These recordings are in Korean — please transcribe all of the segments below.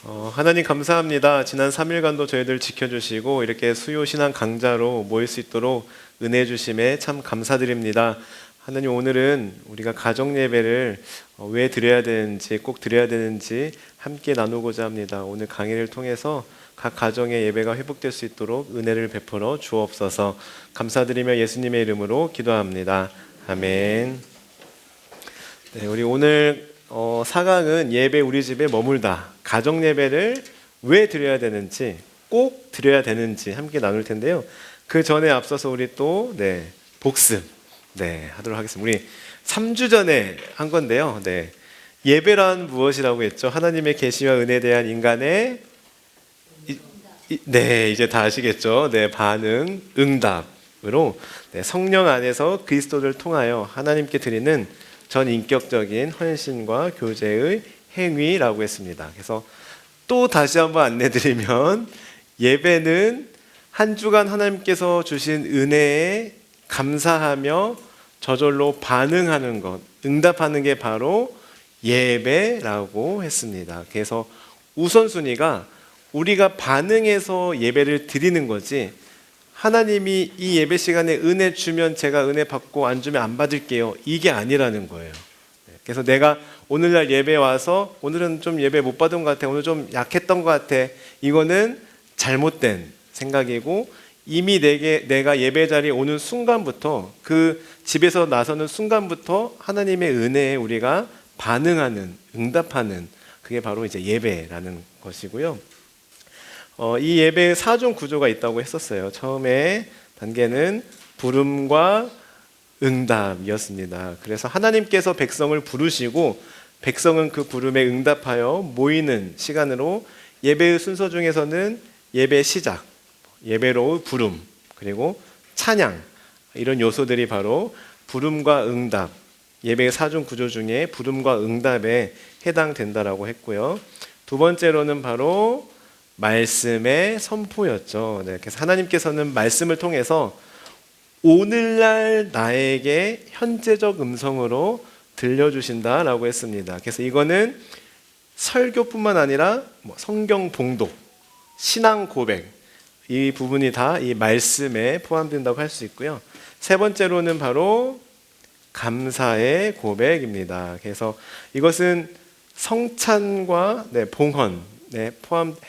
하나님 감사합니다. 지난 3일간도 저희들 지켜주시고 이렇게 수요 신앙 강좌로 모일 수 있도록 은혜 주심에 참 감사드립니다. 하나님, 오늘은 우리가 가정 예배를 왜 드려야 되는지, 꼭 드려야 되는지 함께 나누고자 합니다. 오늘 강의를 통해서 각 가정의 예배가 회복될 수 있도록 은혜를 베풀어 주옵소서. 감사드리며 예수님의 이름으로 기도합니다. 아멘. 네, 우리 오늘 4강은 예배 우리 집에 머물다. 가정 예배를 왜 드려야 되는지, 꼭 드려야 되는지 함께 나눌 텐데요. 그 전에 앞서서 우리 또 복습 하도록 하겠습니다. 우리 3주 전에 한 건데요. 예배란 무엇이라고 했죠? 하나님의 계시와 은혜에 대한 인간의 이제 다 아시겠죠? 반응, 응답으로 성령 안에서 그리스도를 통하여 하나님께 드리는 전인격적인 헌신과 교제의 행위라고 했습니다. 그래서 또 다시 한번 안내드리면, 예배는 한 주간 하나님께서 주신 은혜에 감사하며 저절로 반응하는 것, 응답하는 게 바로 예배라고 했습니다. 그래서 우선순위가 우리가 반응해서 예배를 드리는 거지, 하나님이 이 예배 시간에 은혜 주면 제가 은혜 받고 안 주면 안 받을게요, 이게 아니라는 거예요. 그래서 내가 오늘날 예배 와서 오늘은 좀 예배 못 받은 것 같아, 오늘 좀 약했던 것 같아, 이거는 잘못된 생각이고, 이미 내가 예배 자리에 오는 순간부터, 그 집에서 나서는 순간부터 하나님의 은혜에 우리가 반응하는, 응답하는, 그게 바로 이제 예배라는 것이고요. 이 예배의 4종 구조가 있다고 했었어요. 처음에 단계는 부름과 응답이었습니다. 그래서 하나님께서 백성을 부르시고 백성은 그 부름에 응답하여 모이는 시간으로, 예배의 순서 중에서는 예배 시작, 예배로 부름, 그리고 찬양, 이런 요소들이 바로 부름과 응답, 예배의 4종 구조 중에 부름과 응답에 해당된다라고 했고요. 두 번째로는 바로 말씀의 선포였죠. 그래서 하나님께서는 말씀을 통해서 오늘날 나에게 현재적 음성으로 들려주신다라고 했습니다. 그래서 이거는 설교뿐만 아니라 성경 봉독, 신앙 고백, 이 부분이 다 이 말씀에 포함된다고 할 수 있고요. 세 번째로는 바로 감사의 고백입니다. 그래서 이것은 성찬과 봉헌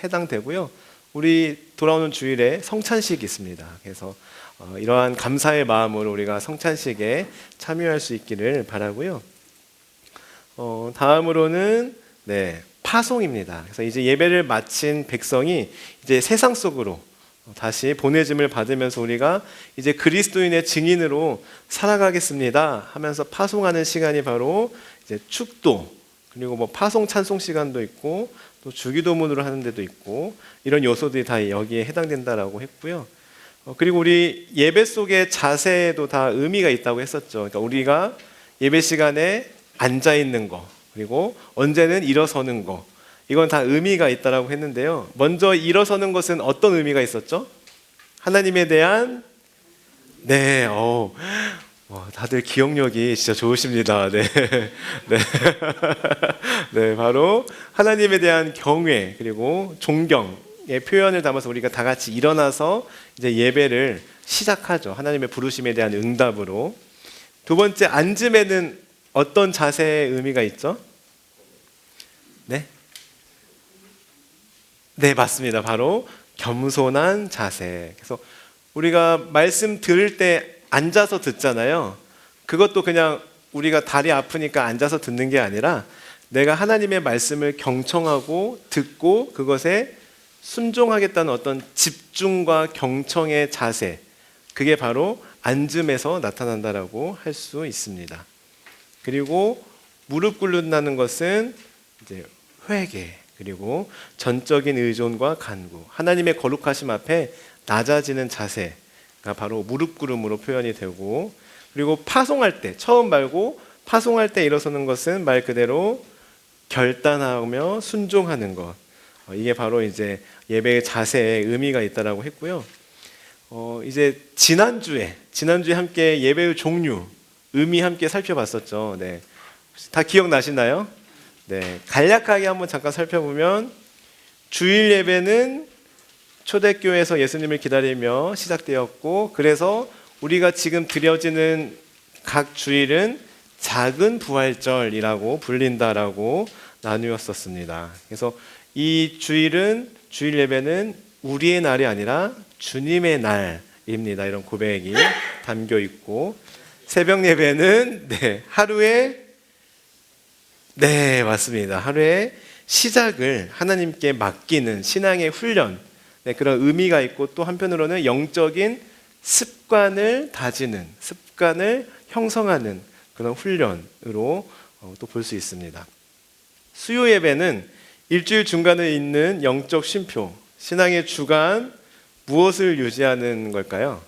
해당되고요. 우리 돌아오는 주일에 성찬식이 있습니다. 그래서 이러한 감사의 마음으로 우리가 성찬식에 참여할 수 있기를 바라고요. 다음으로는 파송입니다. 그래서 이제 예배를 마친 백성이 이제 세상 속으로 다시 보내짐을 받으면서 우리가 이제 그리스도인의 증인으로 살아가겠습니다 하면서 파송하는 시간이 바로 이제 축도, 그리고 파송 찬송 시간도 있고, 또 주기도문으로 하는 데도 있고, 이런 요소들이 다 여기에 해당된다라고 했고요. 그리고 우리 예배 속의 자세에도 다 의미가 있다고 했었죠. 그러니까 우리가 예배 시간에 앉아 있는 거, 그리고 언제는 일어서는 거, 이건 다 의미가 있다라고 했는데요. 먼저 일어서는 것은 어떤 의미가 있었죠? 하나님에 대한 다들 기억력이 진짜 좋으십니다. 바로 하나님에 대한 경외, 그리고 존경의 표현을 담아서 우리가 다 같이 일어나서 이제 예배를 시작하죠. 하나님의 부르심에 대한 응답으로. 두 번째, 앉음에는 어떤 자세의 의미가 있죠? 맞습니다. 바로 겸손한 자세. 그래서 우리가 말씀 들을 때 앉아서 듣잖아요. 그것도 그냥 우리가 다리 아프니까 앉아서 듣는 게 아니라, 내가 하나님의 말씀을 경청하고 듣고 그것에 순종하겠다는 어떤 집중과 경청의 자세, 그게 바로 앉음에서 나타난다라고 할 수 있습니다. 그리고 무릎 꿇는다는 것은 이제 회개, 그리고 전적인 의존과 간구, 하나님의 거룩하심 앞에 낮아지는 자세가 바로 무릎 꿇음으로 표현이 되고, 그리고 파송할 때, 처음 말고 파송할 때 일어서는 것은 말 그대로 결단하며 순종하는 것, 이게 바로 이제 예배의 자세에 의미가 있다라고 했고요. 이제 지난주에 함께 예배의 종류, 의미 함께 살펴봤었죠. 다 기억나시나요? 간략하게 한번 잠깐 살펴보면, 주일 예배는 초대교회에서 예수님을 기다리며 시작되었고, 그래서 우리가 지금 드려지는 각 주일은 작은 부활절이라고 불린다라고 나누었었습니다. 그래서 이 주일은, 주일 예배는 우리의 날이 아니라 주님의 날입니다. 이런 고백이 담겨 있고, 새벽 예배는 하루에 맞습니다. 하루의 시작을 하나님께 맡기는 신앙의 훈련, 그런 의미가 있고, 또 한편으로는 영적인 습관을 다지는, 습관을 형성하는 그런 훈련으로 또 볼 수 있습니다. 수요 예배는 일주일 중간에 있는 영적 쉼표, 신앙의 주간, 무엇을 유지하는 걸까요?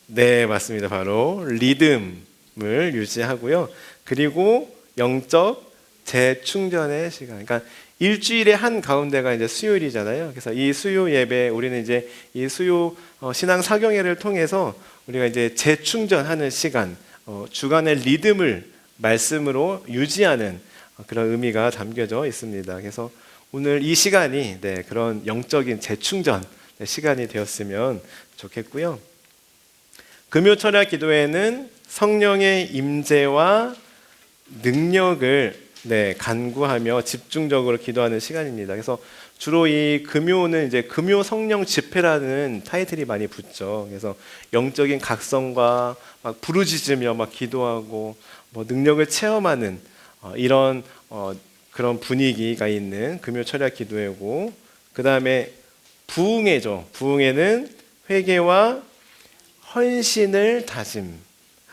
네, 맞습니다. 바로 리듬을 유지하고요. 그리고 영적 재충전의 시간. 그러니까 일주일의 한 가운데가 이제 수요일이잖아요. 그래서 이 수요 예배, 우리는 이제 이 수요 신앙 사경회를 통해서 우리가 이제 재충전하는 시간, 주간의 리듬을 말씀으로 유지하는 그런 의미가 담겨져 있습니다. 그래서 오늘 이 시간이 그런 영적인 재충전 시간이 되었으면 좋겠고요. 금요 철야 기도회는 성령의 임재와 능력을 간구하며 집중적으로 기도하는 시간입니다. 그래서 주로 이 금요는 이제 금요 성령 집회라는 타이틀이 많이 붙죠. 그래서 영적인 각성과 막 부르짖으며 막 기도하고 뭐 능력을 체험하는 이런 그런 분위기가 있는 금요 철야 기도회고, 그 다음에 부흥회죠. 부흥회는 회개와 헌신을 다짐하는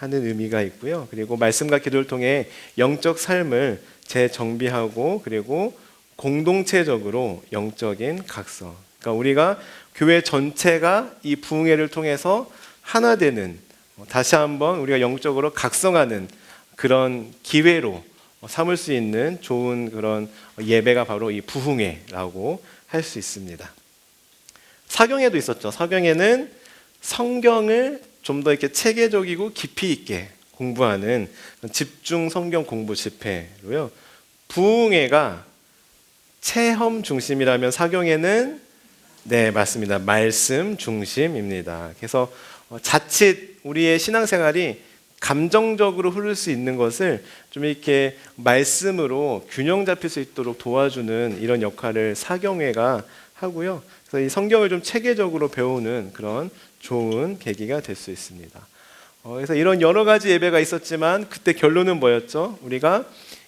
의미가 있고요. 그리고 말씀과 기도를 통해 영적 삶을 재정비하고, 그리고 공동체적으로 영적인 각성. 그러니까 우리가 교회 전체가 이 부흥회를 통해서 하나 되는, 다시 한번 우리가 영적으로 각성하는 그런 기회로 삼을 수 있는 좋은 그런 예배가 바로 이 부흥회라고 할 수 있습니다. 사경회도 있었죠. 사경회는 성경을 좀 더 이렇게 체계적이고 깊이 있게 공부하는 집중 성경 공부 집회로요. 부흥회가 체험 중심이라면 사경회는 맞습니다. 말씀 중심입니다. 그래서 자칫 우리의 신앙생활이 감정적으로 흐를 수 있는 것을 좀 이렇게 말씀으로 균형 잡힐 수 있도록 도와주는 이런 역할을 사경회가 하고요. 그래서 이 성경을 좀 체계적으로 배우는 그런 좋은 계기가 될 수 있습니다. 그래서 이런 여러 가지 예배가 있었지만 그때 결론은 뭐였죠? 우리가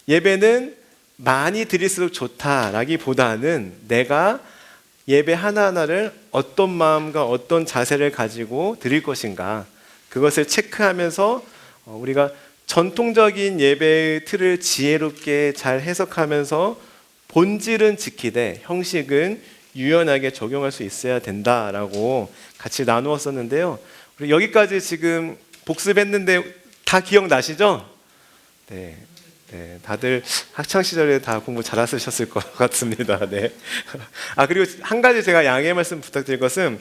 예배는 많이 드릴수록 좋다라기보다는 내가 예배 하나하나를 어떤 마음과 어떤 자세를 가지고 드릴 것인가, 그것을 체크하면서 우리가 전통적인 예배의 틀을 지혜롭게 잘 해석하면서 본질은 지키되 형식은 유연하게 적용할 수 있어야 된다라고 같이 나누었었는데요. 우리 여기까지 지금 복습했는데 다 기억나시죠? 네, 다들 학창 시절에 다 공부 잘하셨을 것 같습니다. 그리고 한 가지 제가 양해 말씀 부탁드릴 것은,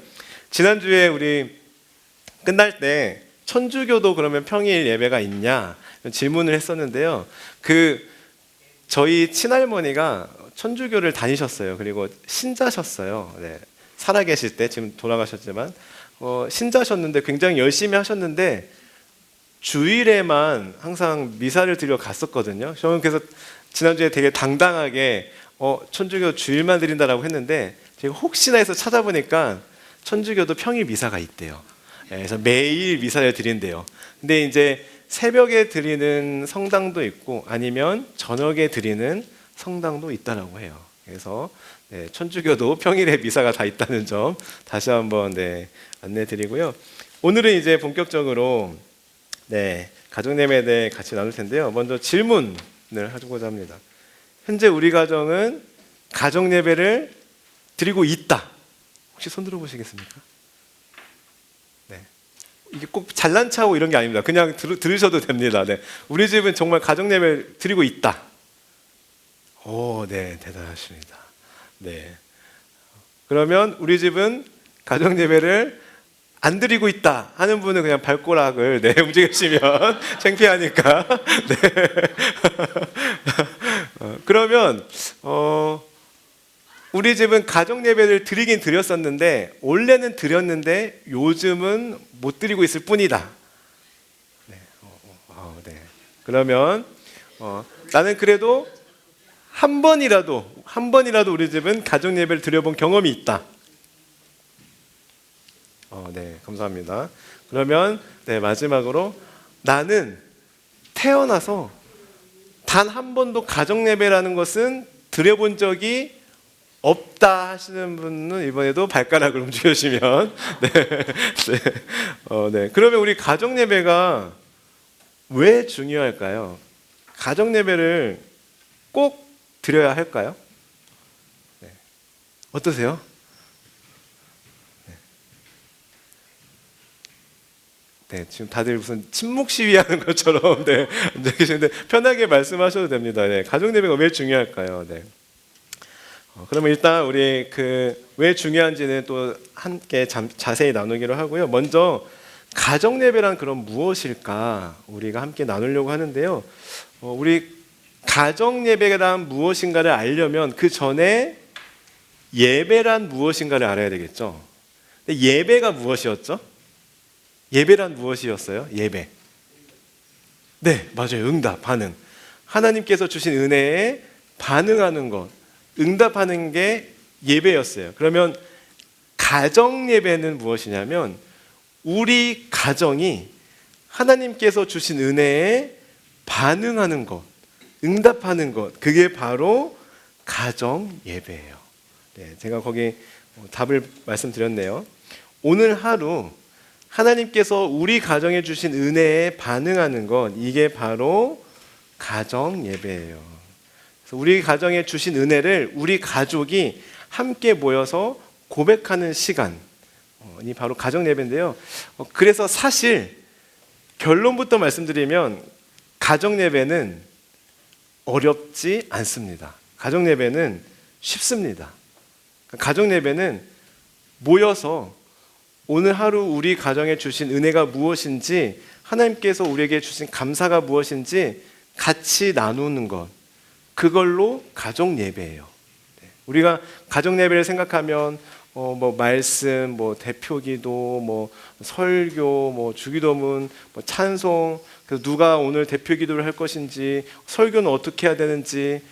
지난주에 우리 끝날 때 천주교도 그러면 평일 예배가 있냐 질문을 했었는데요. 저희 친할머니가 천주교를 다니셨어요. 그리고 신자셨어요. 살아계실 때, 지금 돌아가셨지만 신자셨는데 굉장히 열심히 하셨는데 주일에만 항상 미사를 드려 갔었거든요. 저는 그래서 지난주에 되게 당당하게 천주교 주일만 드린다라고 했는데, 제가 혹시나 해서 찾아보니까 천주교도 평일 미사가 있대요. 그래서 매일 미사를 드린대요. 근데 이제 새벽에 드리는 성당도 있고 아니면 저녁에 드리는 성당도 있다라고 해요. 그래서 천주교도 평일에 미사가 다 있다는 점 다시 한번 안내 드리고요. 오늘은 이제 본격적으로 가정 예배에 대해 같이 나눌 텐데요. 먼저 질문을 하고자 합니다. 현재 우리 가정은 가정 예배를 드리고 있다. 혹시 손 들어 보시겠습니까? 이게 꼭 잘난 척하고 이런 게 아닙니다. 그냥 들으셔도 됩니다. 우리 집은 정말 가정 예배를 드리고 있다. 오, 대단하십니다. 그러면 우리 집은 가정 예배를 안 드리고 있다 하는 분은 그냥 발꼬락을 움직이시면 창피하니까. 그러면 우리 집은 가정 예배를 드리긴 드렸었는데 원래는 드렸는데 요즘은 못 드리고 있을 뿐이다. 네. 네. 그러면 나는 그래도 한 번이라도 우리 집은 가정 예배를 드려본 경험이 있다. 네, 감사합니다. 그러면 네, 마지막으로 나는 태어나서 단 한 번도 가정 예배라는 것은 드려본 적이 없다 하시는 분은 이번에도 발가락을 움직여주시면 네, 네. 네. 그러면 우리 가정 예배가 왜 중요할까요? 가정 예배를 꼭 드려야 할까요? 네. 어떠세요? 네, 지금 다들 무슨 침묵 시위하는 것처럼 네, 앉아 계시는데 편하게 말씀하셔도 됩니다. 네, 가정 예배가 왜 중요할까요? 네. 그러면 일단 우리 왜 중요한지는 또 함께 자세히 나누기로 하고요. 먼저 가정 예배란 그럼 무엇일까 우리가 함께 나누려고 하는데요. 우리 가정 예배란 무엇인가를 알려면 그 전에 예배란 무엇인가를 알아야 되겠죠. 근데 예배가 무엇이었죠? 예배란 무엇이었어요? 예배. 네, 맞아요. 응답, 반응. 하나님께서 주신 은혜에 반응하는 것, 응답하는 게 예배였어요. 그러면 가정 예배는 무엇이냐면 우리 가정이 하나님께서 주신 은혜에 반응하는 것, 응답하는 것, 그게 바로 가정 예배예요. 네, 제가 거기 답을 말씀드렸네요. 오늘 하루 하나님께서 우리 가정에 주신 은혜에 반응하는 것, 이게 바로 가정 예배예요. 그래서 우리 가정에 주신 은혜를 우리 가족이 함께 모여서 고백하는 시간이 바로 가정 예배인데요. 그래서 사실 결론부터 말씀드리면 가정 예배는 어렵지 않습니다. 가정 예배는 쉽습니다. 가정 예배는 모여서 오늘 하루 우리 가정에 주신 은혜가 무엇인지, 하나님께서 우리에게 주신 감사가 무엇인지 같이 나누는 것, 그걸로 가정 예배예요. 우리가 가정 예배를 생각하면 말씀, 대표기도, 설교, 주기도문, 찬송, 그래서 누가 오늘 대표기도를 할 것인지, 설교는 어떻게 해야 되는지,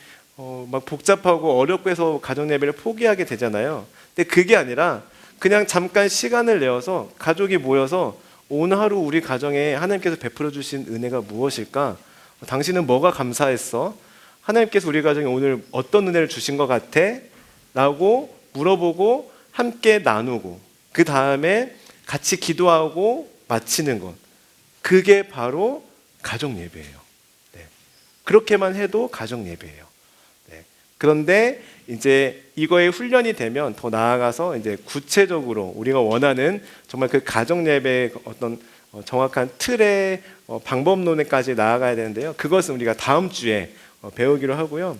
막 복잡하고 어렵고 해서 가정 예배를 포기하게 되잖아요. 근데 그게 아니라 그냥 잠깐 시간을 내어서 가족이 모여서 오늘 하루 우리 가정에 하나님께서 베풀어 주신 은혜가 무엇일까? 당신은 뭐가 감사했어? 하나님께서 우리 가정에 오늘 어떤 은혜를 주신 것 같아? 라고 물어보고 함께 나누고 그 다음에 같이 기도하고 마치는 것, 그게 바로 가정 예배예요. 네. 그렇게만 해도 가정 예배예요. 네. 그런데 이제 이거에 훈련이 되면 더 나아가서 이제 구체적으로 우리가 원하는 정말 그 가정 예배의 어떤 정확한 틀의 방법론에까지 나아가야 되는데요. 그것은 우리가 다음 주에 배우기로 하고요.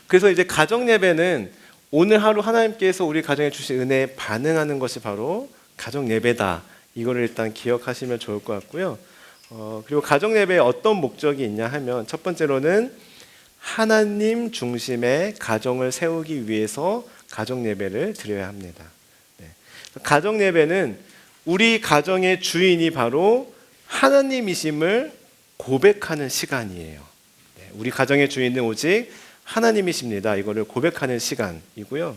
그래서 이제 가정 예배는 오늘 하루 하나님께서 우리 가정에 주신 은혜에 반응하는 것이 바로 가정 예배다. 이거를 일단 기억하시면 좋을 것 같고요. 그리고 가정 예배에 어떤 목적이 있냐 하면 첫 번째로는 하나님 중심의 가정을 세우기 위해서 가정 예배를 드려야 합니다. 네. 가정 예배는 우리 가정의 주인이 바로 하나님이심을 고백하는 시간이에요. 네. 우리 가정의 주인은 오직 하나님이십니다. 이거를 고백하는 시간이고요.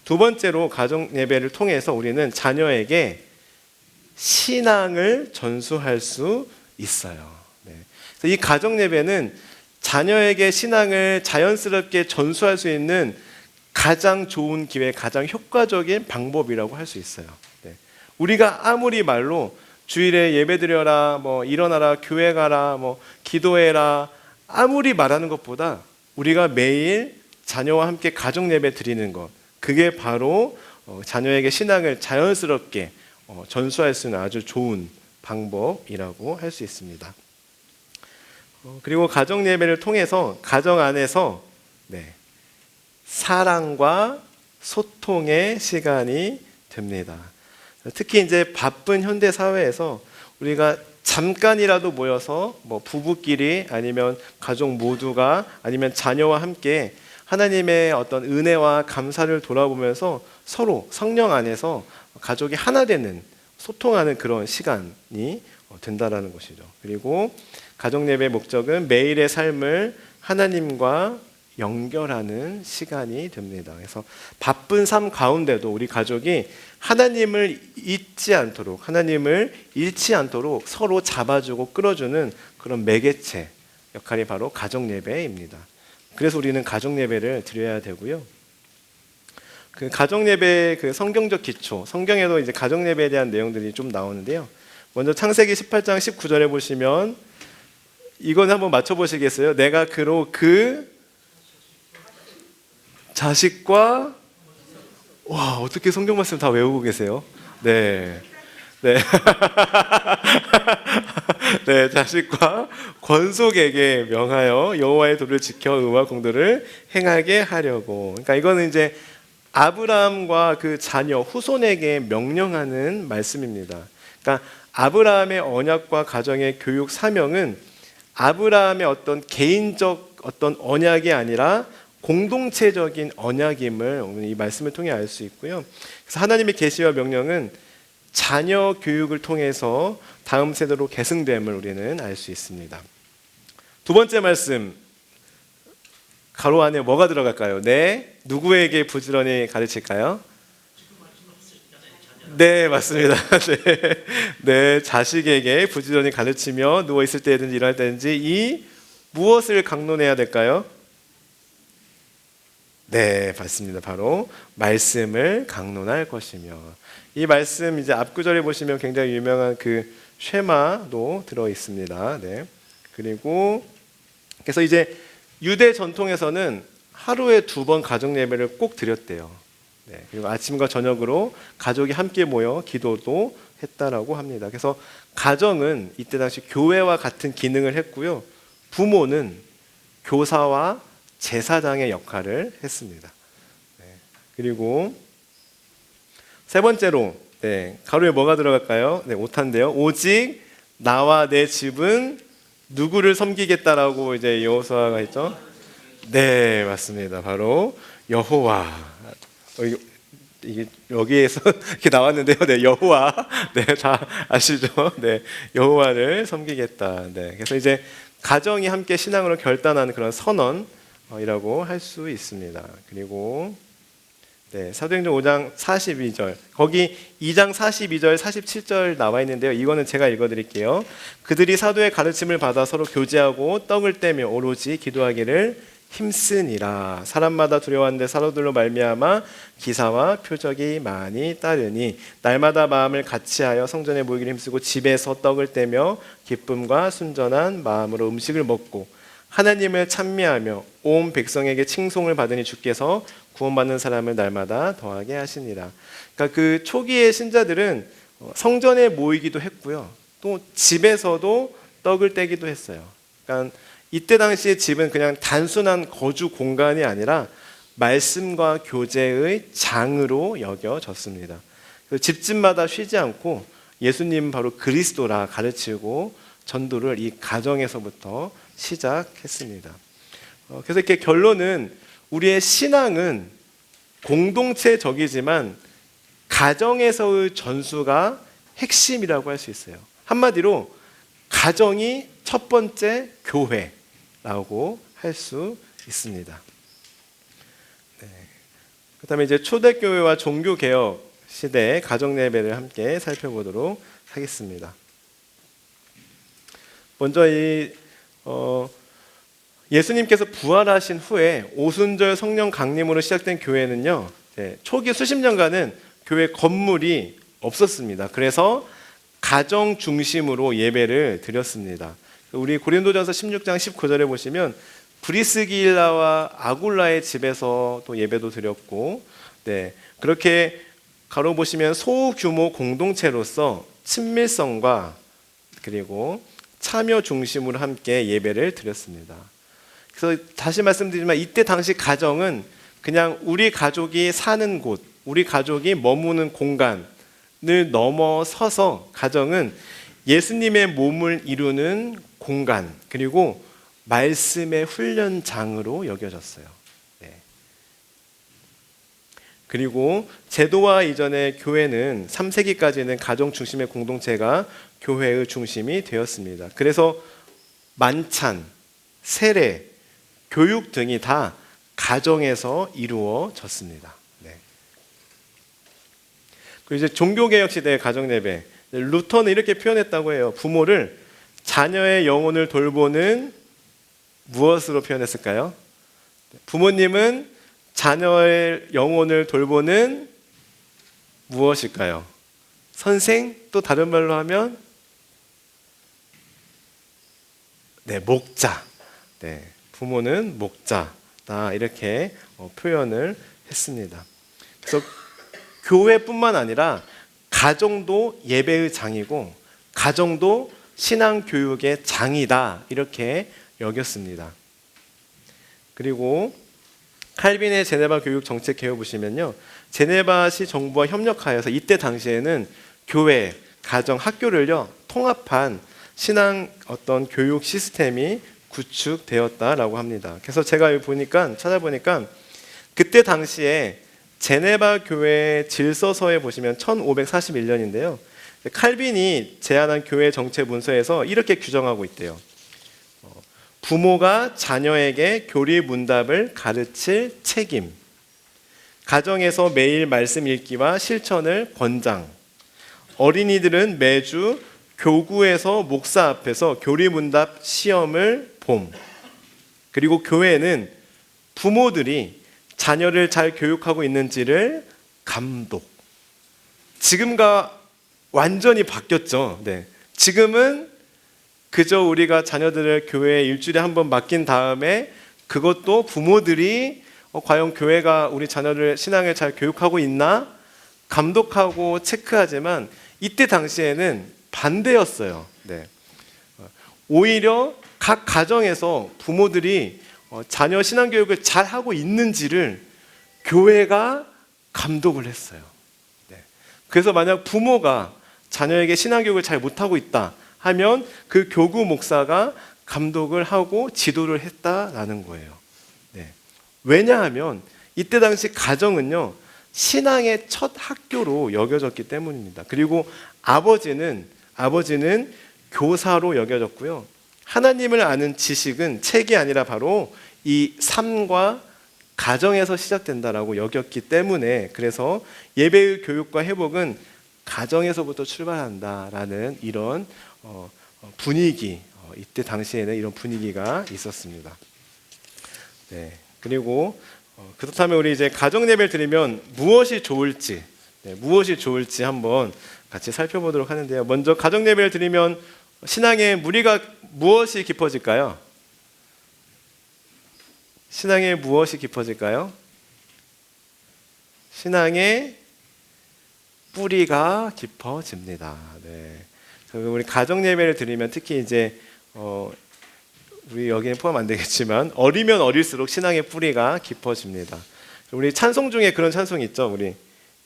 두 번째로 가정 예배를 통해서 우리는 자녀에게 신앙을 전수할 수 있어요. 네. 그래서 이 가정 예배는 자녀에게 신앙을 자연스럽게 전수할 수 있는 가장 좋은 기회, 가장 효과적인 방법이라고 할 수 있어요. 네. 우리가 아무리 말로 주일에 예배드려라, 일어나라, 교회 가라, 기도해라, 아무리 말하는 것보다 우리가 매일 자녀와 함께 가정 예배 드리는 것, 그게 바로 자녀에게 신앙을 자연스럽게 전수할 수 있는 아주 좋은 방법이라고 할 수 있습니다. 그리고 가정 예배를 통해서 가정 안에서 사랑과 소통의 시간이 됩니다. 특히 이제 바쁜 현대 사회에서 우리가 잠깐이라도 모여서 부부끼리 아니면 가족 모두가 아니면 자녀와 함께 하나님의 어떤 은혜와 감사를 돌아보면서 서로 성령 안에서 가족이 하나 되는, 소통하는 그런 시간이 된다라는 것이죠. 그리고 가족 예배의 목적은 매일의 삶을 하나님과 연결하는 시간이 됩니다. 그래서 바쁜 삶 가운데도 우리 가족이 하나님을 잊지 않도록, 하나님을 잃지 않도록 서로 잡아주고 끌어주는 그런 매개체 역할이 바로 가족 예배입니다. 그래서 우리는 가족 예배를 드려야 되고요. 그 가족 예배의 그 성경적 기초, 성경에도 이제 가족 예배에 대한 내용들이 좀 나오는데요. 먼저 창세기 18장 19절에 보시면 이건 한번 맞춰 보시겠어요? 내가 그로 그 자식과, 와, 어떻게 성경 말씀 다 외우고 계세요? 네. 네. 네, 자식과 권속에게 명하여 여호와의 도를 지켜 의와 공도를 행하게 하려고. 그러니까 이거는 이제 아브라함과 그 자녀 후손에게 명령하는 말씀입니다. 그러니까 아브라함의 언약과 가정의 교육 사명은 아브라함의 어떤 개인적 어떤 언약이 아니라 공동체적인 언약임을 오늘 이 말씀을 통해 알 수 있고요. 그래서 하나님의 계시와 명령은 자녀 교육을 통해서 다음 세대로 계승됨을 우리는 알 수 있습니다. 두 번째 말씀, 가로 안에 뭐가 들어갈까요? 네, 누구에게 부지런히 가르칠까요? 네, 맞습니다. 네, 네, 자식에게 부지런히 가르치며 누워 있을 때든지 일어날 때든지 이 무엇을 강론해야 될까요? 네, 맞습니다. 바로 말씀을 강론할 것이며, 이 말씀 이제 앞구절에 보시면 굉장히 유명한 그 쉐마도 들어 있습니다. 네. 그리고 그래서 이제 유대 전통에서는 하루에 2번 가정 예배를 꼭 드렸대요. 네. 그리고 아침과 저녁으로 가족이 함께 모여 기도도 했다라고 합니다. 그래서 가정은 이때 당시 교회와 같은 기능을 했고요. 부모는 교사와 제사장의 역할을 했습니다. 네. 그리고 세 번째로, 네, 가로에 뭐가 들어갈까요? 네, 5탄인데요. 오직 나와 내 집은 누구를 섬기겠다라고 이제 여호수아가 했죠. 네, 맞습니다. 바로 여호와. 이게 여기에서 이렇게 나왔는데요. 네, 여호와. 네, 다 아시죠? 네, 여호와를 섬기겠다. 네, 그래서 이제 가정이 함께 신앙으로 결단하는 그런 선언이라고 할 수 있습니다. 그리고 네, 사도행전 5장 42절, 거기 2장 42절, 47절 나와 있는데요. 이거는 제가 읽어드릴게요. 그들이 사도의 가르침을 받아 서로 교제하고 떡을 떼며 오로지 기도하기를 힘쓰니라. 사람마다 두려워하는데 사도들로 말미암아 기사와 표적이 많이 따르니 날마다 마음을 같이하여 성전에 모이기를 힘쓰고 집에서 떡을 떼며 기쁨과 순전한 마음으로 음식을 먹고 하나님을 찬미하며 온 백성에게 칭송을 받으니 주께서 구원받는 사람을 날마다 더하게 하시니라. 그러니까 그 초기의 신자들은 성전에 모이기도 했고요. 또 집에서도 떡을 떼기도 했어요. 그러니까 이때 당시의 집은 그냥 단순한 거주 공간이 아니라 말씀과 교제의 장으로 여겨졌습니다. 집집마다 쉬지 않고 예수님 바로 그리스도라 가르치고 전도를 이 가정에서부터 시작했습니다. 그래서 이렇게 결론은 우리의 신앙은 공동체적이지만 가정에서의 전수가 핵심이라고 할 수 있어요. 한마디로 가정이 첫 번째 교회라고 할 수 있습니다. 네. 그다음에 이제 초대교회와 종교개혁 시대의 가정 예배를 함께 살펴보도록 하겠습니다. 먼저 예수님께서 부활하신 후에 오순절 성령 강림으로 시작된 교회는요, 초기 수십 년간은 교회 건물이 없었습니다. 그래서 가정 중심으로 예배를 드렸습니다. 우리 고린도전서 16장 19절에 보시면 브리스길라와 아굴라의 집에서 또 예배도 드렸고, 네, 그렇게 가로 보시면 소규모 공동체로서 친밀성과 그리고 참여 중심으로 함께 예배를 드렸습니다. 그래서 다시 말씀드리지만 이때 당시 가정은 그냥 우리 가족이 사는 곳, 우리 가족이 머무는 공간을 넘어서서 가정은 예수님의 몸을 이루는 공간, 그리고 말씀의 훈련장으로 여겨졌어요. 네. 그리고 제도화 이전의 교회는 3세기까지는 가정 중심의 공동체가 교회의 중심이 되었습니다. 그래서 만찬, 세례, 교육 등이 다 가정에서 이루어졌습니다. 네. 그리고 이제 종교개혁 시대의 가정예배, 루터는 이렇게 표현했다고 해요. 부모를 자녀의 영혼을 돌보는 무엇으로 표현했을까요? 부모님은 자녀의 영혼을 돌보는 무엇일까요? 선생? 또 다른 말로 하면 목자. 부모는 목자다 이렇게 표현을 했습니다. 그래서 교회뿐만 아니라 가정도 예배의 장이고 가정도 신앙교육의 장이다 이렇게 여겼습니다. 그리고 칼빈의 제네바 교육 정책 개요 보시면요, 제네바시 정부와 협력하여서 이때 당시에는 교회, 가정, 학교를요 통합한 신앙 어떤 교육 시스템이 구축되었다라고 합니다. 그래서 제가 찾아보니까 그때 당시에 제네바 교회 질서서에 보시면 1541년인데요. 칼빈이 제안한 교회 정책 문서에서 이렇게 규정하고 있대요. 부모가 자녀에게 교리 문답을 가르칠 책임, 가정에서 매일 말씀 읽기와 실천을 권장, 어린이들은 매주 교구에서 목사 앞에서 교리 문답 시험을 봄, 그리고 교회는 부모들이 자녀를 잘 교육하고 있는지를 감독. 지금과 완전히 바뀌었죠. 지금은 그저 우리가 자녀들을 교회에 일주일에 한 번 맡긴 다음에 그것도 부모들이 과연 교회가 우리 자녀를 신앙을 잘 교육하고 있나 감독하고 체크하지만 이때 당시에는 반대였어요. 오히려 각 가정에서 부모들이 자녀 신앙교육을 잘 하고 있는지를 교회가 감독을 했어요. 그래서 만약 부모가 자녀에게 신앙교육을 잘 못하고 있다 하면 그 교구 목사가 감독을 하고 지도를 했다라는 거예요. 왜냐하면 이때 당시 가정은요 신앙의 첫 학교로 여겨졌기 때문입니다. 그리고 아버지는 교사로 여겨졌고요. 하나님을 아는 지식은 책이 아니라 바로 이 삶과 가정에서 시작된다라고 여겼기 때문에 그래서 예배의 교육과 회복은 가정에서부터 출발한다라는 이런 분위기, 이때 당시에는 이런 분위기가 있었습니다. 그리고 그렇다면 우리 이제 가정 예배를 드리면 무엇이 좋을지 한번 같이 살펴보도록 하는데요. 먼저 가정 예배를 드리면 신앙의 무리가 무엇이 깊어질까요? 신앙의 무엇이 깊어질까요? 신앙의 뿌리가 깊어집니다. 우리 가정 예배를 드리면 특히 이제 우리 여기는 포함 안 되겠지만 어리면 어릴수록 신앙의 뿌리가 깊어집니다. 우리 찬송 중에 그런 찬송이 있죠. 우리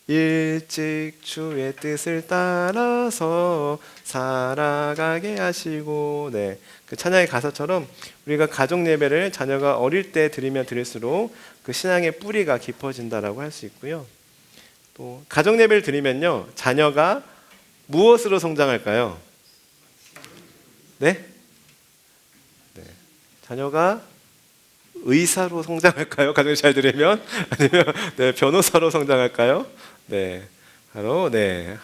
일찍 주의 뜻을 따라서 살아가게 하시고 그 찬양의 가사처럼 우리가 가정 예배를 자녀가 어릴 때 드리면 드릴수록 그 신앙의 뿌리가 깊어진다라고 할 수 있고요. 또 가정 예배를 드리면요 자녀가 무엇으로 성장할까요? 자녀가 의사로 성장할까요? 가정이 잘 들으면 아니면 변호사로 성장할까요? 바로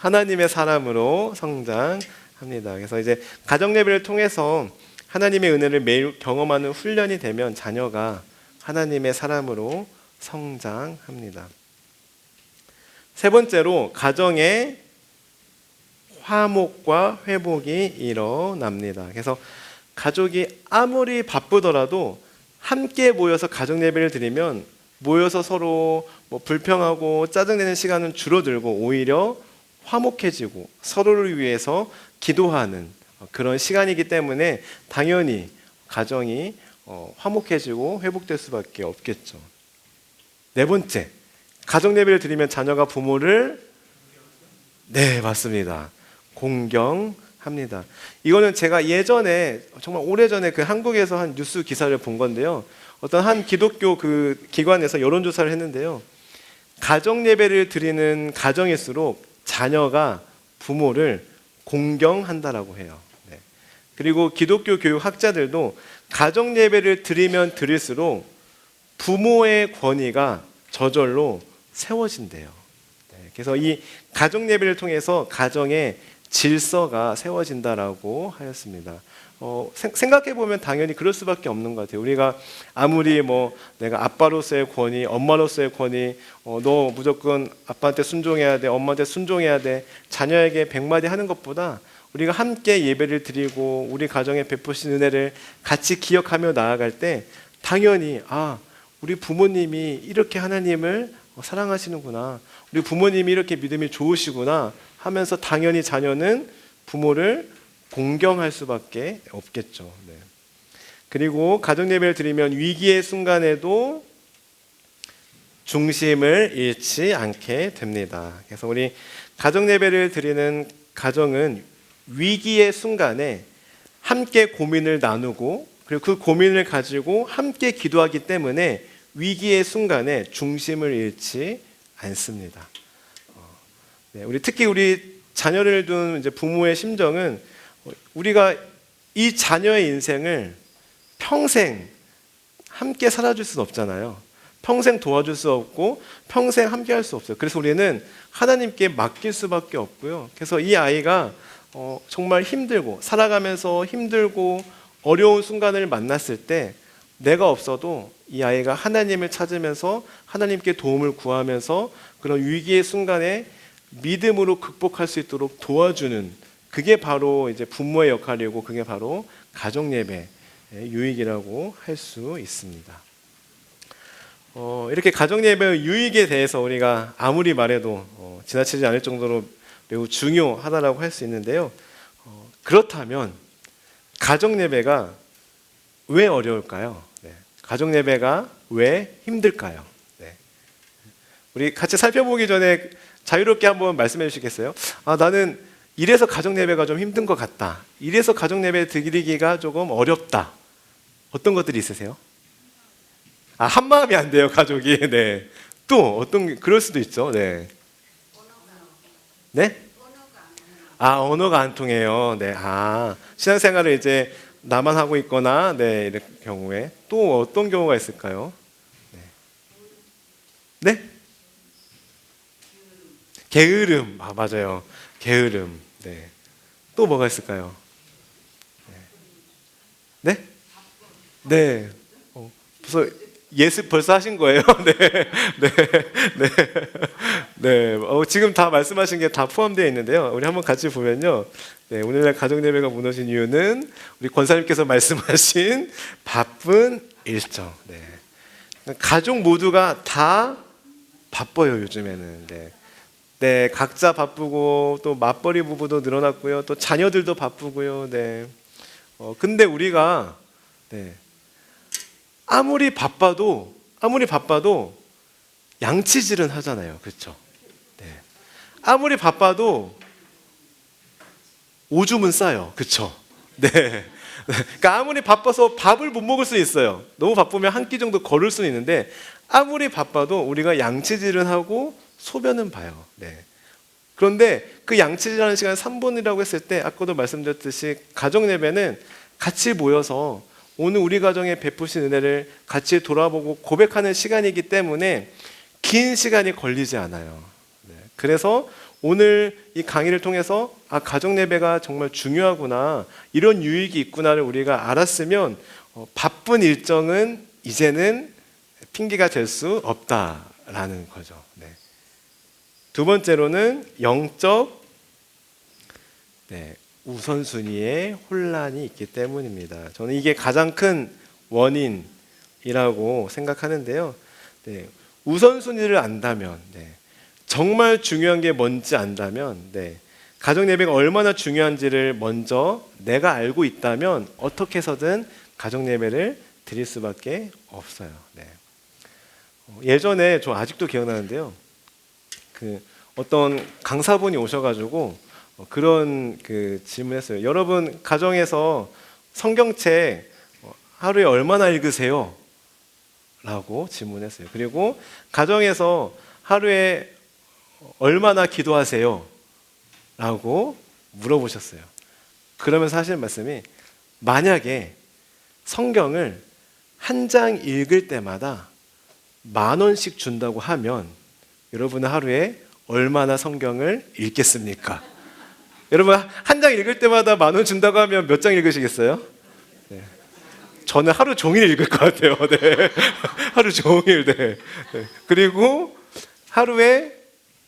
하나님의 사람으로 성장합니다. 그래서 이제 가정 예배를 통해서 하나님의 은혜를 매일 경험하는 훈련이 되면 자녀가 하나님의 사람으로 성장합니다. 세 번째로 가정의 화목과 회복이 일어납니다. 그래서 가족이 아무리 바쁘더라도 함께 모여서 가정 예배를 드리면 모여서 서로 불평하고 짜증내는 시간은 줄어들고 오히려 화목해지고 서로를 위해서 기도하는 그런 시간이기 때문에 당연히 가정이 화목해지고 회복될 수밖에 없겠죠. 네 번째, 가정 예배를 드리면 자녀가 부모를 맞습니다. 공경합니다. 이거는 제가 예전에 정말 오래전에 그 한국에서 한 뉴스 기사를 본 건데요. 어떤 한 기독교 그 기관에서 여론조사를 했는데요. 가정 예배를 드리는 가정일수록 자녀가 부모를 공경한다라고 해요. 네. 그리고 기독교 교육 학자들도 가정 예배를 드리면 드릴수록 부모의 권위가 저절로 세워진대요. 네. 그래서 이 가정 예배를 통해서 가정의 질서가 세워진다라고 하였습니다. 생각해 보면 당연히 그럴 수밖에 없는 것 같아요. 우리가 아무리 내가 아빠로서의 권위, 엄마로서의 권위, 너 무조건 아빠한테 순종해야 돼, 엄마한테 순종해야 돼, 자녀에게 100마디 하는 것보다 우리가 함께 예배를 드리고 우리 가정에 베푸신 은혜를 같이 기억하며 나아갈 때 당연히 우리 부모님이 이렇게 하나님을 사랑하시는구나, 우리 부모님이 이렇게 믿음이 좋으시구나 하면서 당연히 자녀는 부모를 공경할 수밖에 없겠죠. 네. 그리고 가정 예배를 드리면 위기의 순간에도 중심을 잃지 않게 됩니다. 그래서 우리 가정 예배를 드리는 가정은 위기의 순간에 함께 고민을 나누고 그리고 그 고민을 가지고 함께 기도하기 때문에 위기의 순간에 중심을 잃지 않습니다. 네, 특히 우리 자녀를 둔 이제 부모의 심정은 우리가 이 자녀의 인생을 평생 함께 살아줄 수는 없잖아요. 평생 도와줄 수 없고 평생 함께 할 수 없어요. 그래서 우리는 하나님께 맡길 수밖에 없고요. 그래서 이 아이가 정말 힘들고 살아가면서 힘들고 어려운 순간을 만났을 때 내가 없어도 이 아이가 하나님을 찾으면서 하나님께 도움을 구하면서 그런 위기의 순간에 믿음으로 극복할 수 있도록 도와주는, 그게 바로 이제 부모의 역할이고 그게 바로 가정 예배의 유익이라고 할 수 있습니다. 이렇게 가정 예배의 유익에 대해서 우리가 아무리 말해도 지나치지 않을 정도로 매우 중요하다라고 할 수 있는데요. 그렇다면 가정 예배가 왜 어려울까요? 네. 가정 예배가 왜 힘들까요? 네. 우리 같이 살펴보기 전에 자유롭게 한번 말씀해 주시겠어요? 나는 이래서 가정 예배가 좀 힘든 것 같다, 이래서 가정 예배 드리기가 조금 어렵다, 어떤 것들이 있으세요? 한 마음이 안 돼요, 가족이. 네. 또 어떤, 그럴 수도 있죠. 네. 네? 언어가 안 통해요. 네. 신앙생활을 이제 나만 하고 있거나, 네, 이런 경우에 또 어떤 경우가 있을까요? 네? 네? 게으름. 맞아요. 게으름. 네. 또 뭐가 있을까요? 네? 네. 벌써 하신 거예요? 네. 네. 네. 네. 지금 다 말씀하신 게 다 포함되어 있는데요. 우리 한번 같이 보면요. 네, 오늘날 가정 예배가 무너진 이유는 우리 권사님께서 말씀하신 바쁜 일정. 네. 가족 모두가 다 바빠요, 요즘에는. 네. 네, 각자 바쁘고 또 맞벌이 부부도 늘어났고요. 또 자녀들도 바쁘고요. 네. 근데 우리가 아무리 바빠도 양치질은 하잖아요. 그렇죠? 네. 아무리 바빠도 오줌은 싸요. 그렇죠? 네. 그러니까 아무리 바빠서 밥을 못 먹을 수 있어요. 너무 바쁘면 한 끼 정도 거를 수는 있는데 아무리 바빠도 우리가 양치질은 하고 소변은 봐요. 네. 그런데 그 양치질하는 시간 3분이라고 했을 때 아까도 말씀드렸듯이 가정 예배는 같이 모여서 오늘 우리 가정에 베푸신 은혜를 같이 돌아보고 고백하는 시간이기 때문에 긴 시간이 걸리지 않아요. 네. 그래서 오늘 이 강의를 통해서 가정 예배가 정말 중요하구나, 이런 유익이 있구나를 우리가 알았으면 바쁜 일정은 이제는 핑계가 될 수 없다라는 거죠. 네. 두 번째로는 영적 우선순위에 혼란이 있기 때문입니다. 저는 이게 가장 큰 원인이라고 생각하는데요. 네. 우선순위를 안다면, 정말 중요한 게 뭔지 안다면, 가정 예배가 얼마나 중요한지를 먼저 내가 알고 있다면 어떻게 해서든 가정 예배를 드릴 수밖에 없어요. 예전에 저 아직도 기억나는데요. 어떤 강사분이 오셔가지고 그런 질문했어요. 여러분 가정에서 성경책 하루에 얼마나 읽으세요? 라고 질문했어요. 그리고 가정에서 하루에 얼마나 기도하세요? 라고 물어보셨어요. 그러면서 하시는 말씀이, 만약에 성경을 한 장 읽을 때마다 10,000원씩 준다고 하면 여러분은 하루에 얼마나 성경을 읽겠습니까? 여러분, 한 장 읽을 때마다 10,000원 준다고 하면 몇 장 읽으시겠어요? 네. 저는 하루 종일 읽을 것 같아요. 네. 하루 종일. 네. 네. 그리고 하루에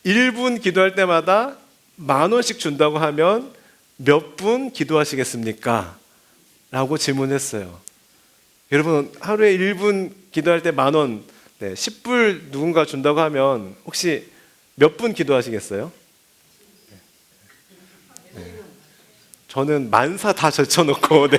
1분 기도할 때마다 10,000원씩 준다고 하면 몇 분 기도하시겠습니까? 라고 질문했어요. 여러분, 하루에 1분 기도할 때 10,000원, 네, 10불 누군가 준다고 하면 혹시 몇 분 기도하시겠어요? 네. 저는 만사 다 제쳐놓고, 네,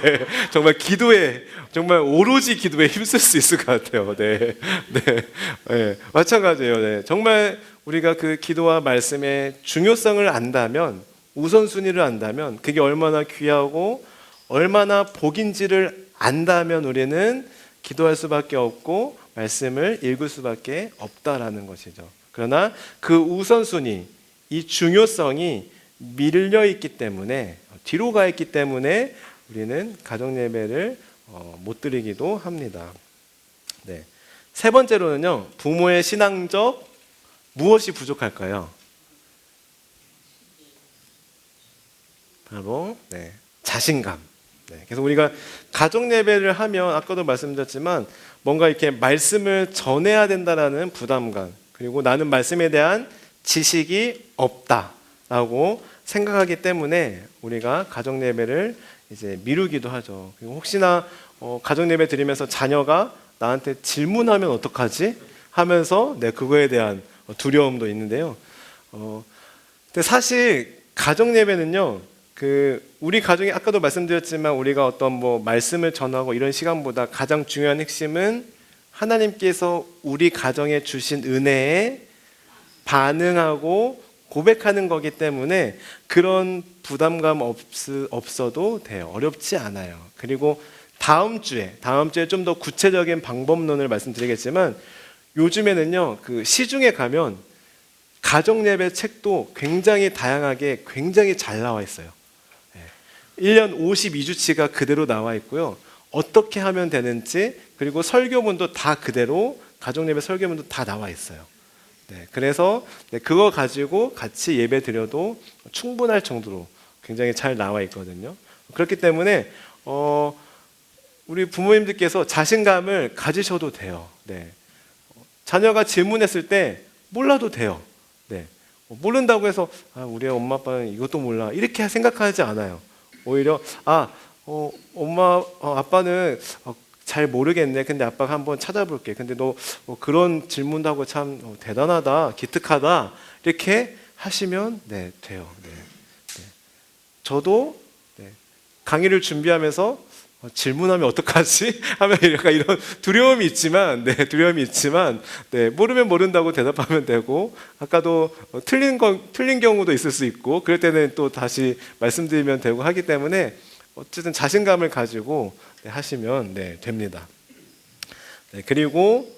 정말 기도에, 정말 오로지 기도에 힘쓸 수 있을 것 같아요. 네, 네, 네, 마찬가지예요. 네, 정말 우리가 그 기도와 말씀의 중요성을 안다면, 우선순위를 안다면, 그게 얼마나 귀하고 얼마나 복인지를 안다면 우리는 기도할 수밖에 없고 말씀을 읽을 수밖에 없다라는 것이죠. 그러나 그 우선순위, 이 중요성이 밀려 있기 때문에, 뒤로 가 있기 때문에 우리는 가정 예배를 못 드리기도 합니다. 네. 세 번째로는요, 부모의 신앙적 무엇이 부족할까요? 바로 자신감. 네, 그래서 우리가 가정 예배를 하면 아까도 말씀드렸지만 뭔가 이렇게 말씀을 전해야 된다라는 부담감, 그리고 나는 말씀에 대한 지식이 없다라고 생각하기 때문에 우리가 가정 예배를 이제 미루기도 하죠. 그리고 혹시나 가정 예배 드리면서 자녀가 나한테 질문하면 어떡하지? 하면서 그거에 대한 두려움도 있는데요. 근데 사실 가정 예배는요, 우리 가정이 아까도 말씀드렸지만 우리가 어떤 뭐 말씀을 전하고 이런 시간보다 가장 중요한 핵심은 하나님께서 우리 가정에 주신 은혜에 반응하고 고백하는 거기 때문에 그런 부담감 없어도 돼요. 어렵지 않아요. 그리고 다음 주에 좀 더 구체적인 방법론을 말씀드리겠지만, 요즘에는요, 그 시중에 가면 가정 예배 책도 굉장히 다양하게 굉장히 잘 나와 있어요. 1년 52주치가 그대로 나와 있고요. 어떻게 하면 되는지, 그리고 설교문도 다 그대로, 가정예배 설교문도 다 나와 있어요. 네, 그래서 그거 가지고 같이 예배 드려도 충분할 정도로 굉장히 잘 나와 있거든요. 그렇기 때문에 우리 부모님들께서 자신감을 가지셔도 돼요. 네. 자녀가 질문했을 때 몰라도 돼요. 네. 모른다고 해서 우리 엄마 아빠는 이것도 몰라, 이렇게 생각하지 않아요. 오히려 엄마 아빠는 잘 모르겠네. 근데 아빠가 한번 찾아볼게. 근데 너 그런 질문도 하고 참 대단하다, 기특하다, 이렇게 하시면 돼요. 네. 네. 저도 강의를 준비하면서 질문하면 어떡하지? 하면 약간 이런 두려움이 있지만, 모르면 모른다고 대답하면 되고, 아까도 틀린 경우도 있을 수 있고, 그럴 때는 또 다시 말씀드리면 되고 하기 때문에 어쨌든 자신감을 가지고 하시면 됩니다. 그리고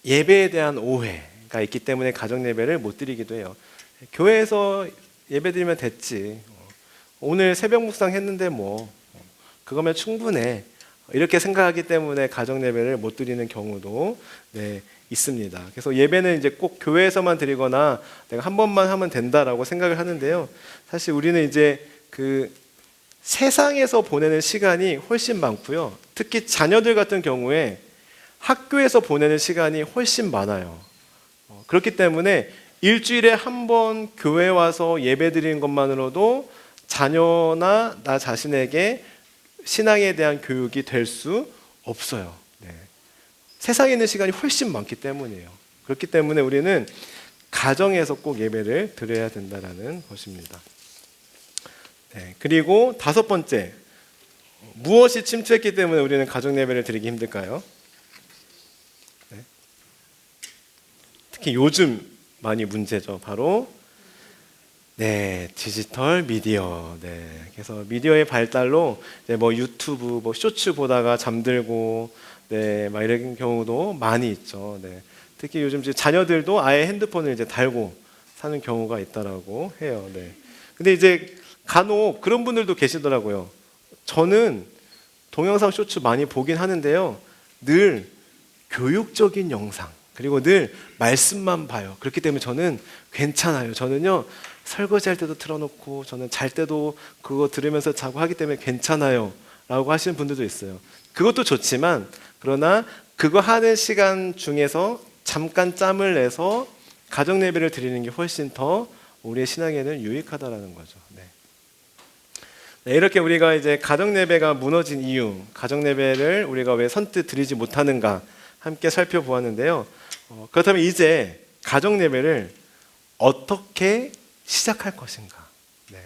예배에 대한 오해가 있기 때문에 가정 예배를 못 드리기도 해요. 교회에서 예배 드리면 됐지. 오늘 새벽 묵상 했는데 그거면 충분해, 이렇게 생각하기 때문에 가정 예배를 못 드리는 경우도 있습니다. 그래서 예배는 이제 꼭 교회에서만 드리거나 내가 한 번만 하면 된다라고 생각을 하는데요. 사실 우리는 이제 그 세상에서 보내는 시간이 훨씬 많고요. 특히 자녀들 같은 경우에 학교에서 보내는 시간이 훨씬 많아요. 그렇기 때문에 일주일에 한 번 교회 와서 예배 드리는 것만으로도 자녀나 나 자신에게 신앙에 대한 교육이 될 수 없어요. 세상에 있는 시간이 훨씬 많기 때문이에요. 그렇기 때문에 우리는 가정에서 꼭 예배를 드려야 된다는 것입니다. 그리고 다섯 번째, 무엇이 침투했기 때문에 우리는 가정 예배를 드리기 힘들까요? 특히 요즘 많이 문제죠. 바로 디지털 미디어. 그래서 미디어의 발달로 유튜브, 쇼츠 보다가 잠들고, 막 이런 경우도 많이 있죠. 특히 요즘 이제 자녀들도 아예 핸드폰을 이제 달고 사는 경우가 있다라고 해요. 네. 근데 이제 간혹 그런 분들도 계시더라고요. 저는 동영상 쇼츠 많이 보긴 하는데요. 늘 교육적인 영상, 그리고 늘 말씀만 봐요. 그렇기 때문에 저는 괜찮아요. 저는요, 설거지할 때도 틀어놓고, 저는 잘 때도 그거 들으면서 자고 하기 때문에 괜찮아요. 라고 하시는 분들도 있어요. 그것도 좋지만, 그러나 그거 하는 시간 중에서 잠깐 짬을 내서 가정 예배를 드리는 게 훨씬 더 우리의 신앙에는 유익하다라는 거죠. 네. 네, 이렇게 우리가 이제 가정 예배가 무너진 이유, 가정 예배를 우리가 왜 선뜻 드리지 못하는가 함께 살펴보았는데요. 그렇다면 이제 가정 예배를 어떻게 시작할 것인가? 네.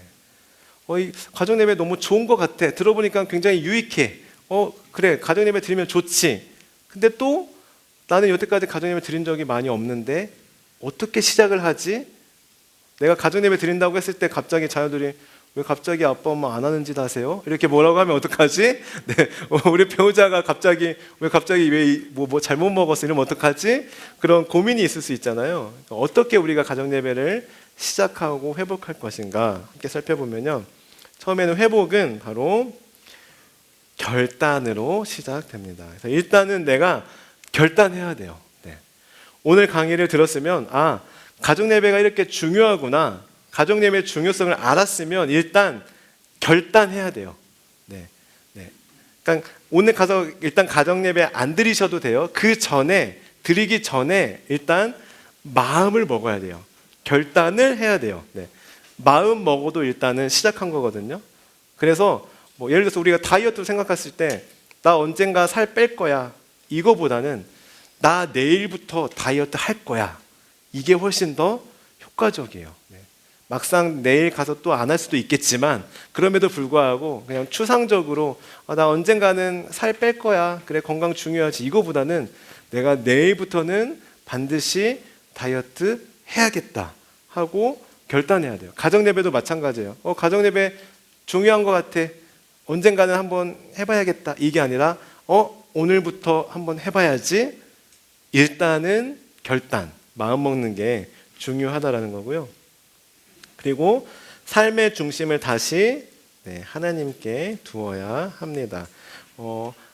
이 가정 예배 너무 좋은 것 같아. 들어보니까 굉장히 유익해. 그래, 가정 예배 드리면 좋지. 근데 또 나는 여태까지 가정 예배 드린 적이 많이 없는데 어떻게 시작을 하지? 내가 가정 예배 드린다고 했을 때 갑자기 자녀들이 왜 갑자기 아빠 엄마 안 하는 짓 하세요? 이렇게 뭐라고 하면 어떡하지? 네, 우리 배우자가 갑자기 왜 뭐 잘못 먹었어? 이러면 어떡하지? 그런 고민이 있을 수 있잖아요. 어떻게 우리가 가정 예배를 시작하고 회복할 것인가 함께 살펴보면요. 처음에는 회복은 바로 결단으로 시작됩니다. 그래서 일단은 내가 결단해야 돼요. 네. 오늘 강의를 들었으면 가정 예배가 이렇게 중요하구나. 가정 예배의 중요성을 알았으면 일단 결단해야 돼요. 네. 네. 그러니까 오늘 가서 일단 가정 예배 안 드리셔도 돼요. 그 전에 드리기 전에 일단 마음을 먹어야 돼요. 결단을 해야 돼요. 네. 마음 먹어도 일단은 시작한 거거든요. 그래서 뭐 예를 들어서 우리가 다이어트 생각했을 때 나 언젠가 살 뺄 거야. 이거보다는 나 내일부터 다이어트 할 거야. 이게 훨씬 더 효과적이에요. 네. 막상 내일 가서 또 안 할 수도 있겠지만 그럼에도 불구하고 그냥 추상적으로 나 언젠가는 살 뺄 거야. 그래, 건강 중요하지. 이거보다는 내가 내일부터는 반드시 다이어트 해야겠다 하고 결단해야 돼요. 가정예배도 마찬가지예요. 가정예배 중요한 것 같아. 언젠가는 한번 해봐야겠다. 이게 아니라 오늘부터 한번 해봐야지. 일단은 결단, 마음 먹는 게 중요하다라는 거고요. 그리고 삶의 중심을 다시 하나님께 두어야 합니다.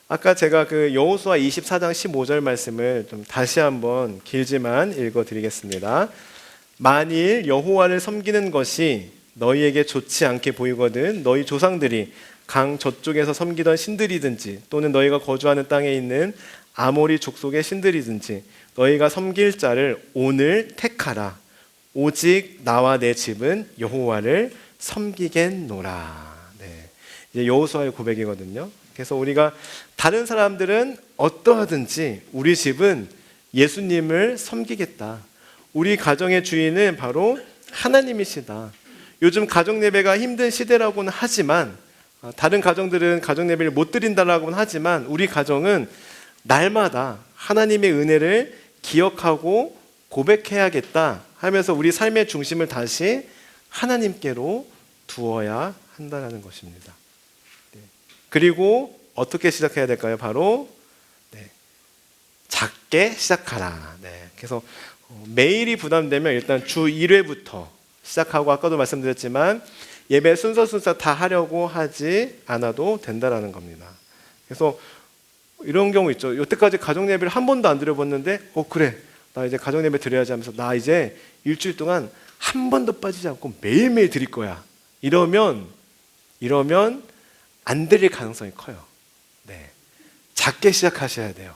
아까 제가 그 여호수아 24장 15절 말씀을 좀 다시 한번 길지만 읽어드리겠습니다. 만일 여호와를 섬기는 것이 너희에게 좋지 않게 보이거든 너희 조상들이 강 저쪽에서 섬기던 신들이든지 또는 너희가 거주하는 땅에 있는 아모리 족속의 신들이든지 너희가 섬길 자를 오늘 택하라. 오직 나와 내 집은 여호와를 섬기겠노라. 네. 이제 여호수아의 고백이거든요. 그래서 우리가 다른 사람들은 어떠하든지 우리 집은 예수님을 섬기겠다. 우리 가정의 주인은 바로 하나님이시다. 요즘 가정 예배가 힘든 시대라고는 하지만 다른 가정들은 가정 예배를 못 드린다라고는 하지만 우리 가정은 날마다 하나님의 은혜를 기억하고 고백해야겠다 하면서 우리 삶의 중심을 다시 하나님께로 두어야 한다는 것입니다. 그리고 어떻게 시작해야 될까요? 바로 작게 시작하라. 그래서 매일이 부담되면 일단 주 1회부터 시작하고 아까도 말씀드렸지만 예배 순서 다 하려고 하지 않아도 된다라는 겁니다. 그래서 이런 경우 있죠. 여태까지 가정 예배를 한 번도 안 드려봤는데 그래, 나 이제 가정 예배 드려야지 하면서 나 이제 일주일 동안 한 번도 빠지지 않고 매일매일 드릴 거야. 이러면 안 드릴 가능성이 커요. 작게 시작하셔야 돼요.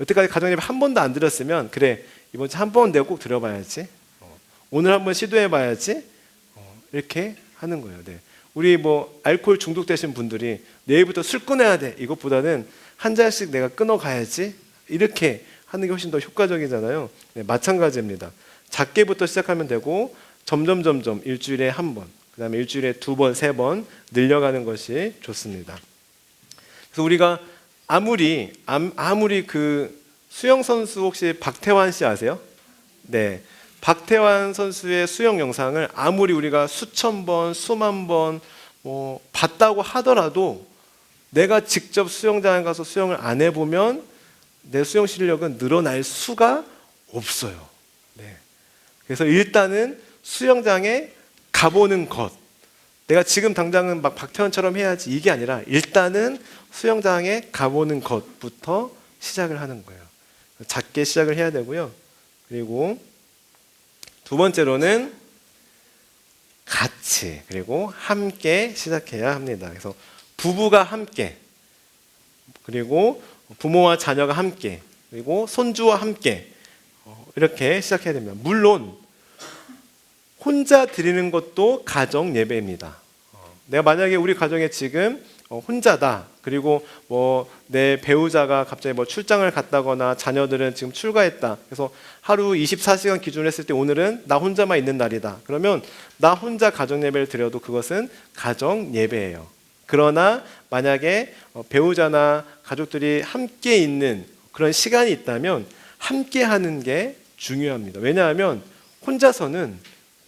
여태까지 가정 예배 한 번도 안 드렸으면 그래, 이번 주 한 번 내가 꼭 드려봐야지. 오늘 한번 시도해봐야지. 이렇게 하는 거예요. 우리 알코올 중독되신 분들이 내일부터 술 끊어야 돼. 이것보다는 한 잔씩 내가 끊어가야지. 이렇게 하는 게 훨씬 더 효과적이잖아요. 마찬가지입니다. 작게부터 시작하면 되고 점점 일주일에 한 번, 그 다음에 일주일에 2번, 3번 늘려가는 것이 좋습니다. 그래서 우리가 아무리 그 수영 선수 혹시 박태환 씨 아세요? 네. 박태환 선수의 수영 영상을 아무리 우리가 수천 번, 수만 번 봤다고 하더라도 내가 직접 수영장에 가서 수영을 안 해보면 내 수영 실력은 늘어날 수가 없어요. 네. 그래서 일단은 수영장에 가보는 것. 내가 지금 당장은 막 박태원처럼 해야지 이게 아니라 일단은 수영장에 가보는 것부터 시작을 하는 거예요. 작게 시작을 해야 되고요. 그리고 두 번째로는 같이 그리고 함께 시작해야 합니다. 그래서 부부가 함께, 그리고 부모와 자녀가 함께, 그리고 손주와 함께 이렇게 시작해야 됩니다. 물론 혼자 드리는 것도 가정 예배입니다. 내가 만약에 우리 가정에 지금 혼자다, 그리고 뭐 내 배우자가 갑자기 뭐 출장을 갔다거나 자녀들은 지금 출가했다, 그래서 하루 24시간 기준으로 했을 때 오늘은 나 혼자만 있는 날이다, 그러면 나 혼자 가정 예배를 드려도 그것은 가정 예배예요. 그러나 만약에 배우자나 가족들이 함께 있는 그런 시간이 있다면 함께 하는 게 중요합니다. 왜냐하면 혼자서는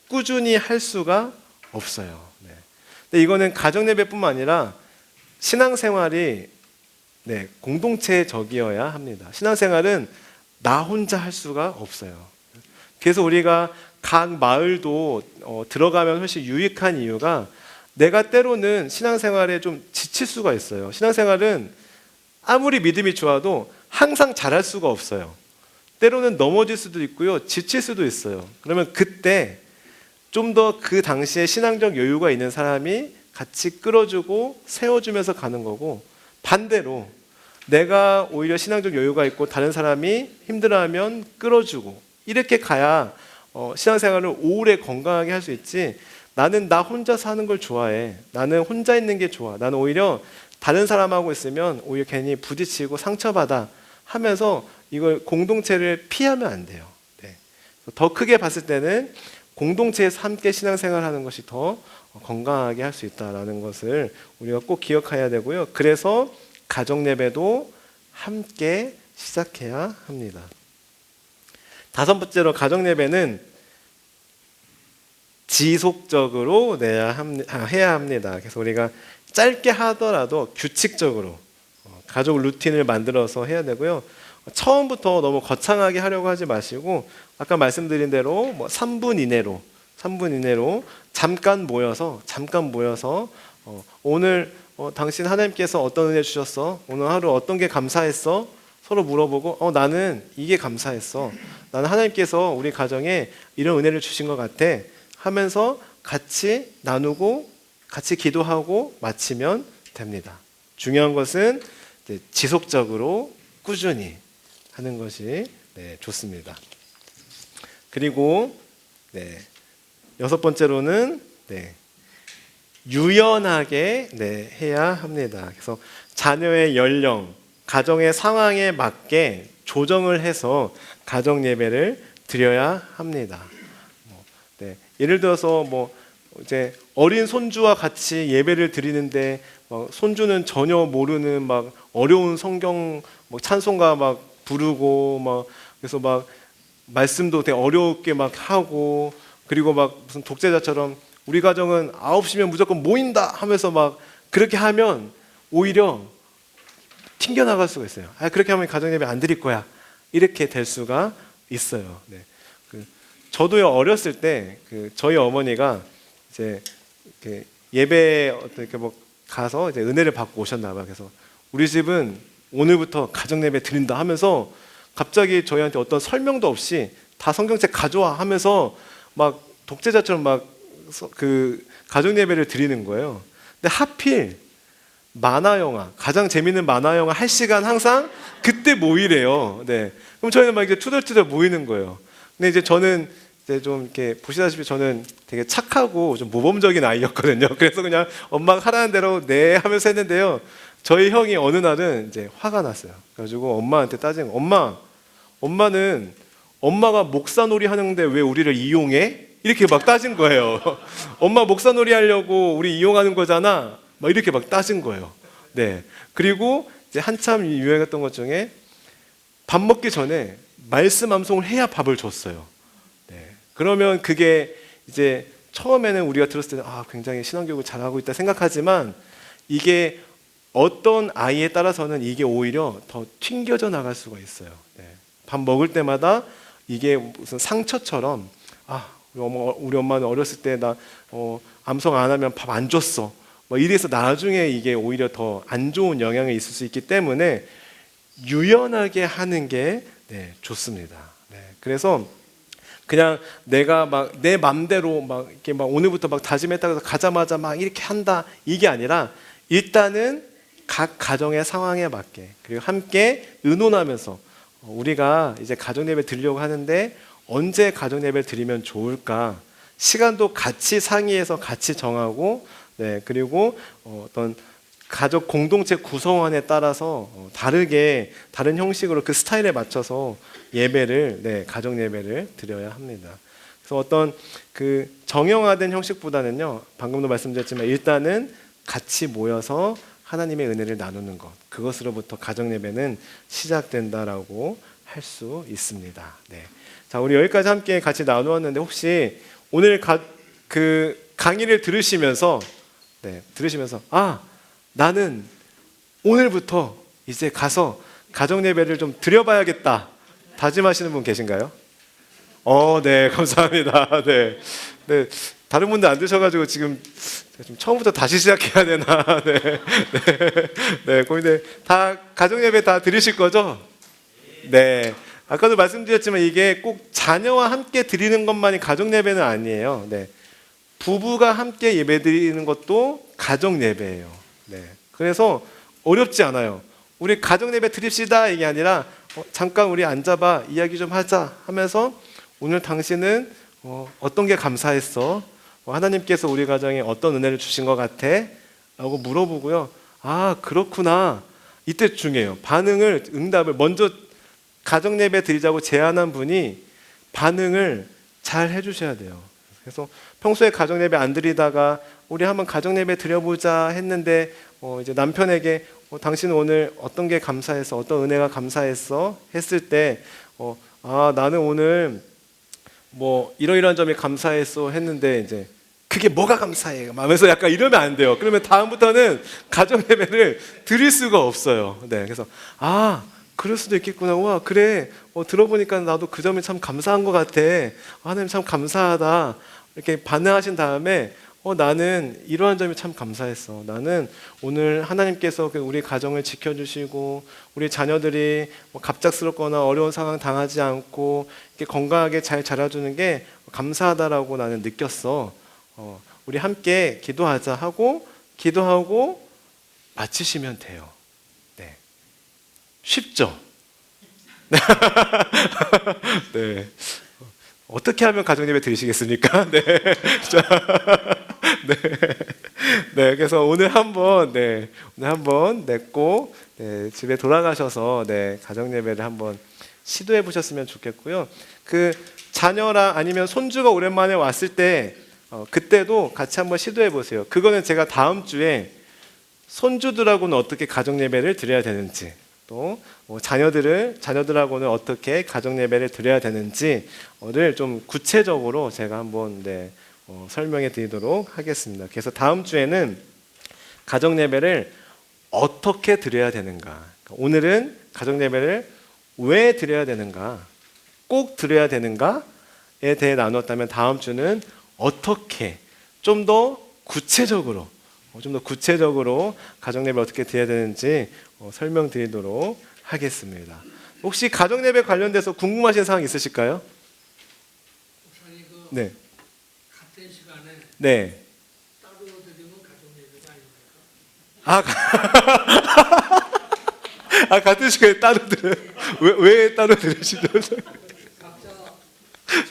꾸준히 할 수가 없어요. 네. 근데 이거는 가정 예배뿐만 아니라 신앙생활이 공동체적이어야 합니다. 신앙생활은 나 혼자 할 수가 없어요. 그래서 우리가 각 마을도 들어가면 훨씬 유익한 이유가, 내가 때로는 신앙생활에 좀 지칠 수가 있어요. 신앙생활은 아무리 믿음이 좋아도 항상 잘할 수가 없어요. 때로는 넘어질 수도 있고요, 지칠 수도 있어요. 그러면 그때 좀 더 그 당시에 신앙적 여유가 있는 사람이 같이 끌어주고 세워주면서 가는 거고, 반대로 내가 오히려 신앙적 여유가 있고 다른 사람이 힘들어하면 끌어주고 이렇게 가야 신앙생활을 오래 건강하게 할 수 있지, 나는 나 혼자 사는 걸 좋아해, 나는 혼자 있는 게 좋아, 나는 오히려 다른 사람하고 있으면 오히려 괜히 부딪히고 상처받아 하면서 이걸 공동체를 피하면 안 돼요. 네. 더 크게 봤을 때는 공동체에서 함께 신앙생활하는 것이 더 건강하게 할 수 있다는 것을 우리가 꼭 기억해야 되고요. 그래서 가정 예배도 함께 시작해야 합니다. 다섯 번째로 가정 예배는 지속적으로 해야 합니다. 그래서 우리가 짧게 하더라도 규칙적으로 가족 루틴을 만들어서 해야 되고요. 처음부터 너무 거창하게 하려고 하지 마시고, 아까 말씀드린 대로 뭐 3분 이내로 잠깐 모여서 오늘 당신 하나님께서 어떤 은혜 주셨어? 오늘 하루 어떤 게 감사했어? 서로 물어보고 나는 이게 감사했어. 나는 하나님께서 우리 가정에 이런 은혜를 주신 것 같아 하면서 같이 나누고 같이 기도하고 마치면 됩니다. 중요한 것은 지속적으로 꾸준히 하는 것이 좋습니다. 그리고 여섯 번째로는 유연하게 해야 합니다. 그래서 자녀의 연령, 가정의 상황에 맞게 조정을 해서 가정 예배를 드려야 합니다. 예를 들어서 이제 어린 손주와 같이 예배를 드리는데 손주는 전혀 모르는 막 어려운 성경 찬송가 막 부르고 그래서 막 말씀도 되게 어렵게 막 하고, 그리고 막 무슨 독재자처럼 우리 가정은 9시면 무조건 모인다 하면서 막 그렇게 하면 오히려 튕겨나갈 수가 있어요. 그렇게 하면 가정 예배 안 드릴 거야, 이렇게 될 수가 있어요. 저도요, 어렸을 때 저희 어머니가 이제 예배 어떻게 가서 이제 은혜를 받고 오셨나 봐요. 그래서 우리 집은 오늘부터 가정 예배 드린다 하면서 갑자기 저희한테 어떤 설명도 없이 다 성경책 가져와 하면서 막 독재자처럼 막 가정 예배를 드리는 거예요. 근데 하필 만화 영화, 가장 재밌는 만화 영화 할 시간 항상 그때 모이래요. 그럼 저희는 막 이제 투덜투덜 모이는 거예요. 근데 이제 저는 이제 좀 이렇게 보시다시피 저는 되게 착하고 좀 모범적인 아이였거든요. 그래서 그냥 엄마가 하라는 대로 네 하면서 했는데요. 저희 형이 어느 날은 이제 화가 났어요. 그래가지고 엄마한테 따진 거, 엄마는 엄마가 목사놀이 하는데 왜 우리를 이용해? 이렇게 막 따진 거예요. 엄마 목사놀이 하려고 우리 이용하는 거잖아. 막 이렇게 막 따진 거예요. 그리고 이제 한참 유행했던 것 중에 밥 먹기 전에 말씀 암송을 해야 밥을 줬어요. 그러면 그게 이제 처음에는 우리가 들었을 때는 굉장히 신앙교육을 잘하고 있다 생각하지만 이게 어떤 아이에 따라서는 이게 오히려 더 튕겨져 나갈 수가 있어요. 네. 밥 먹을 때마다 이게 무슨 상처처럼, 우리 엄마는 어렸을 때 나 암송 안 하면 밥 안 줬어, 뭐 이래서 나중에 이게 오히려 더 안 좋은 영향이 있을 수 있기 때문에 유연하게 하는 게 좋습니다. 네. 그래서 그냥 내가 막 내 맘대로 막 이렇게 막 오늘부터 막 다짐했다고 해서 가자마자 막 이렇게 한다, 이게 아니라 일단은 각 가정의 상황에 맞게, 그리고 함께 의논하면서 우리가 이제 가정 예배 드리려고 하는데 언제 가정 예배를 드리면 좋을까, 시간도 같이 상의해서 같이 정하고, 그리고 어떤 가족 공동체 구성원에 따라서 다른 형식으로 그 스타일에 맞춰서 예배를, 가정 예배를 드려야 합니다. 그래서 어떤 그 정형화된 형식보다는요, 방금도 말씀드렸지만 일단은 같이 모여서 하나님의 은혜를 나누는 것, 그것으로부터 가정 예배는 시작된다라고 할 수 있습니다. 네. 자, 우리 여기까지 함께 같이 나누었는데 혹시 오늘 그 강의를 들으시면서 나는 오늘부터 이제 가서 가정 예배를 좀 드려봐야겠다 다짐하시는 분 계신가요? 네, 감사합니다. 네. 다른 분들 안 드셔가지고 지금 처음부터 다시 시작해야 되나? 고민돼. 다 가정 예배 다 드리실 거죠? 네. 아까도 말씀드렸지만 이게 꼭 자녀와 함께 드리는 것만이 가정 예배는 아니에요. 네. 부부가 함께 예배 드리는 것도 가정 예배예요. 네. 그래서 어렵지 않아요. 우리 가정 예배 드립시다 이게 아니라 잠깐 우리 앉아봐, 이야기 좀 하자 하면서 오늘 당신은 어떤 게 감사했어? 하나님께서 우리 가정에 어떤 은혜를 주신 것 같아? 라고 물어보고요. 그렇구나. 이때 중요해요. 응답을 먼저 가정 예배 드리자고 제안한 분이 반응을 잘 해주셔야 돼요. 그래서 평소에 가정 예배 안 드리다가 우리 한번 가정 예배 드려보자 했는데 이제 남편에게 당신은 오늘 어떤 게 감사했어? 어떤 은혜가 감사했어? 했을 때 나는 오늘 뭐 이러이러한 점이 감사했어 했는데 이제 그게 뭐가 감사해? 하면서 약간 이러면 안 돼요. 그러면 다음부터는 가정 예배를 드릴 수가 없어요. 네, 그래서 그럴 수도 있겠구나. 와, 그래. 들어보니까 나도 그 점이 참 감사한 것 같아. 하나님 참 감사하다. 이렇게 반응하신 다음에 나는 이러한 점이 참 감사했어. 나는 오늘 하나님께서 우리 가정을 지켜주시고 우리 자녀들이 갑작스럽거나 어려운 상황 당하지 않고 이렇게 건강하게 잘 자라주는 게 감사하다라고 나는 느꼈어. 우리 함께 기도하자 하고 기도하고 마치시면 돼요. 네. 쉽죠? 네. 어떻게 하면 가정예배 드리시겠습니까? 네. 네. 그래서 오늘 한번 꼭 집에 돌아가셔서 가정예배를 한번 시도해 보셨으면 좋겠고요. 그 자녀랑 아니면 손주가 오랜만에 왔을 때 그때도 같이 한번 시도해 보세요. 그거는 제가 다음 주에 손주들하고는 어떻게 가정예배를 드려야 되는지, 또 자녀들하고는 어떻게 가정 예배를 드려야 되는지를 좀 구체적으로 제가 한번 설명해 드리도록 하겠습니다. 그래서 다음 주에는 가정 예배를 어떻게 드려야 되는가, 오늘은 가정 예배를 왜 드려야 되는가, 꼭 드려야 되는가에 대해 나눴다면 다음 주는 어떻게 좀 더 구체적으로 가정 예배 어떻게 드려야 되는지 설명드리도록 하겠습니다. 혹시 가정 예배 관련돼서 궁금하신 사항 있으실까요? 네. 같은 시간에 네. 따로 드리면 가정 예배가 아닙니까? 같은 시간에 따로 드려요? 왜 따로 들으시죠? 각자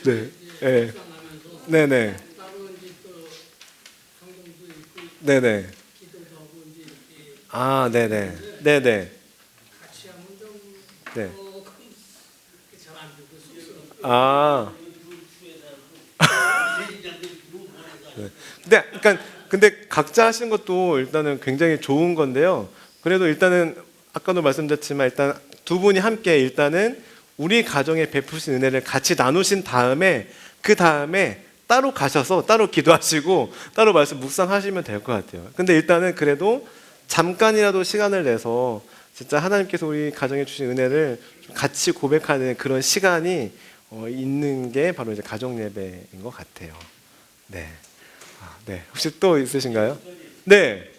네. 네. 네. 따로 이제 또 성경도 읽고 네네. 기도도 하고 이제 이렇게 네네. 같이 하면 좀 네. 잘 안 되고 쑥스럽고. 네. 근데 각자 하시는 것도 일단은 굉장히 좋은 건데요. 그래도 일단은 아까도 말씀드렸지만 일단 두 분이 함께 일단은 우리 가정에 베푸신 은혜를 같이 나누신 다음에 그 다음에 따로 가셔서 따로 기도하시고 따로 말씀 묵상하시면 될 것 같아요. 근데 일단은 그래도 잠깐이라도 시간을 내서 진짜 하나님께서 우리 가정에 주신 은혜를 좀 같이 고백하는 그런 시간이 있는 게 바로 이제 가정 예배인 것 같아요. 네. 네. 혹시 또 있으신가요? 네.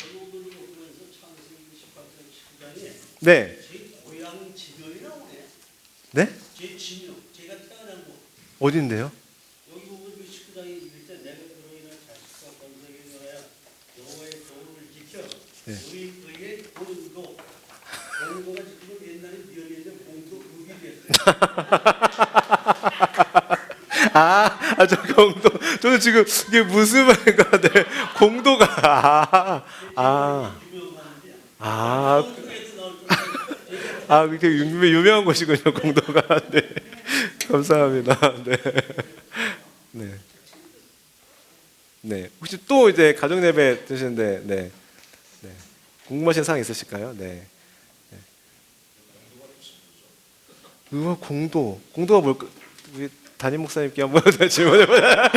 네. 네? 제 집이요. 제가 태어난 곳. 어딘데요? 여기 보면 그 식구장에 있을 때 내가 그로 인한 자식과 건성에 대하여 여호와의 도를 지켜 네. 우리 의의 공도 공도가 지금 옛날에 미연에 있는 공도 룩이 됐어요. 저 공도. 저는 지금 이게 무슨 말인가? 네. 공도가. 그게 유명한 곳이군요, 공도가. 네. 감사합니다. 네. 네. 네. 혹시 또 이제 가정 예배 드시는데, 네. 네. 궁금하신 사항 있으실까요? 네. 네. 공도가 뭘까? 우리 담임 목사님께 한번 질문해보자.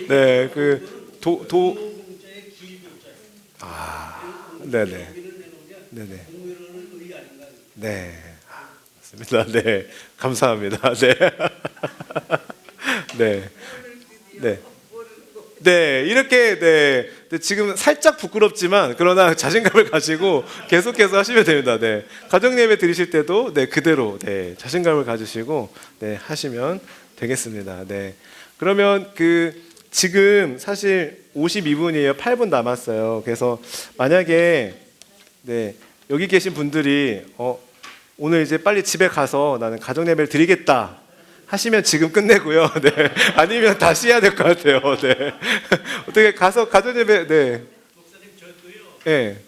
네, 네네. 네네. 네. 맞습니다. 네. 감사합니다. 네. 네. 네. 네, 이렇게, 네. 지금 살짝 부끄럽지만, 그러나 자신감을 가지고 계속해서 하시면 됩니다. 네. 가정예배 드리실 때도, 네, 그대로, 네, 자신감을 가지시고, 네, 하시면 되겠습니다. 네. 그러면 지금 사실 52분이에요. 8분 남았어요. 그래서 만약에, 네, 여기 계신 분들이, 오늘 이제 빨리 집에 가서 나는 가정예배를 드리겠다 하시면 지금 끝내고요. 네. 아니면 다시 해야 될 것 같아요. 네. 어떻게 가서 가정예배, 네. 목사님 저도요. 네.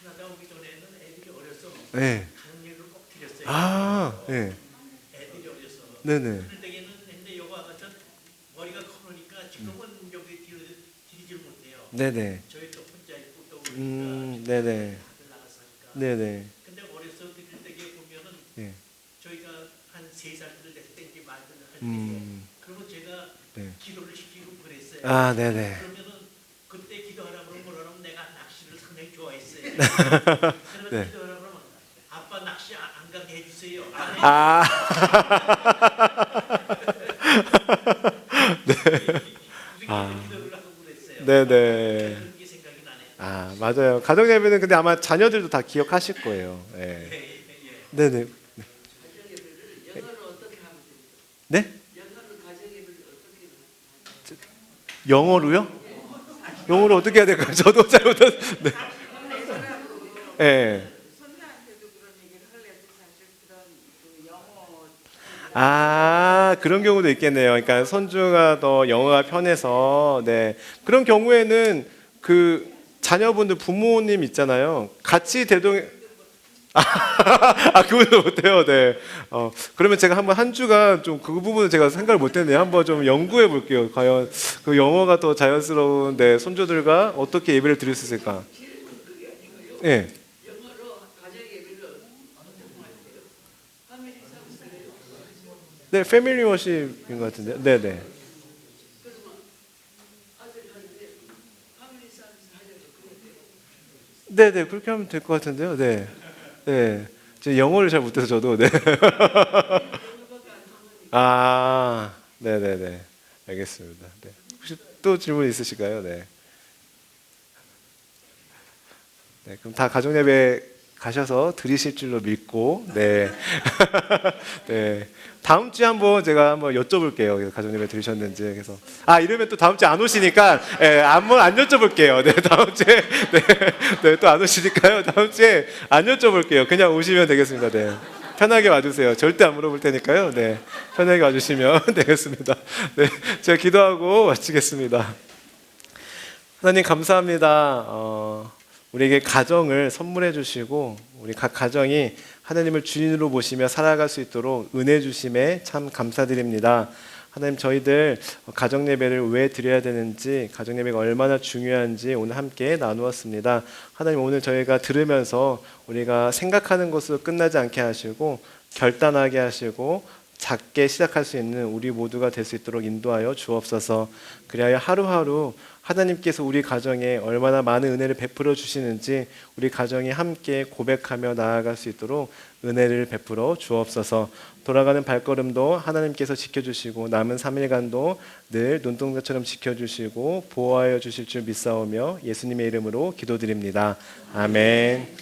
캐나다 오기 전에는 애들이 어려서 네. 가정예배를 꼭 드렸어요. 네. 애들이 어려서. 네네. 그럴 때에는 근데 여기 와서 머리가 커니까 지금은 여기 드리질 못해요. 네네. 저희 또 혼자 있고 또 그러니까 네네. 다들 나가서 하니까. 네네. 근데 어려서 드릴 때에 보면은 네. 저희가 한 3살 됐을 때 이제 말을 할 때, 그러면 제가 네. 기도를 시키고 그랬어요. 네네. 그러면은 그때 기도하라고 뭐라면 내가 낚시를 상당히 좋아했어요. 그러면 네. 기도하라고 그러면 아빠 낚시 안 가게 해주세요. 기도를 하고 그랬어요. 네네. 그런 게 생각이 나네. 맞아요. 가정예배는 근데 아마 자녀들도 다 기억하실 거예요. 네. 예, 예. 네네. 네? 영어로요? 영어로 어떻게 해야 될까요? 저도 잘 못한. 네. 네. 그런 경우도 있겠네요. 그러니까 손주가 더 영어가 편해서, 네. 그런 경우에는 자녀분들 부모님 있잖아요. 같이 그거는 못해요. 네. 그러면 제가 한번 한 주간 좀 그 부분은 제가 생각을 못했네요. 한번 좀 연구해 볼게요. 과연 그 영어가 더 자연스러운 손주들과 어떻게 예배를 드릴 수 있을까? 네. 네, 패밀리 워십인 것 같은데. 네, 네. 네, 네. 그렇게 하면 될 것 같은데요. 네. 네. 제 영어를 잘 못해서 저도. 네. 네, 네, 네. 알겠습니다. 네. 혹시 또 질문 있으실까요? 네. 네, 그럼 다 가정예배 가셔서 드리실 줄로 믿고, 네. 네. 다음 주에 제가 한번 여쭤볼게요. 가정예배 드리셨는지. 그래서, 이러면 또 다음 주에 안 오시니까, 한번 안 여쭤볼게요. 네, 다음 주에, 네, 또 안 오시니까요. 다음 주에 안 여쭤볼게요. 그냥 오시면 되겠습니다. 네. 편하게 와주세요. 절대 안 물어볼 테니까요. 네. 편하게 와주시면 되겠습니다. 네. 제가 기도하고 마치겠습니다. 하나님 감사합니다. 우리에게 가정을 선물해 주시고 우리 각 가정이 하나님을 주인으로 모시며 살아갈 수 있도록 은혜 주심에 참 감사드립니다. 하나님 저희들 가정 예배를 왜 드려야 되는지 가정 예배가 얼마나 중요한지 오늘 함께 나누었습니다. 하나님 오늘 저희가 들으면서 우리가 생각하는 것으로 끝나지 않게 하시고 결단하게 하시고 작게 시작할 수 있는 우리 모두가 될 수 있도록 인도하여 주옵소서. 그리하여 하루하루 하나님께서 우리 가정에 얼마나 많은 은혜를 베풀어 주시는지 우리 가정이 함께 고백하며 나아갈 수 있도록 은혜를 베풀어 주옵소서. 돌아가는 발걸음도 하나님께서 지켜주시고 남은 3일간도 늘 눈동자처럼 지켜주시고 보호하여 주실 줄 믿사오며 예수님의 이름으로 기도드립니다. 아멘.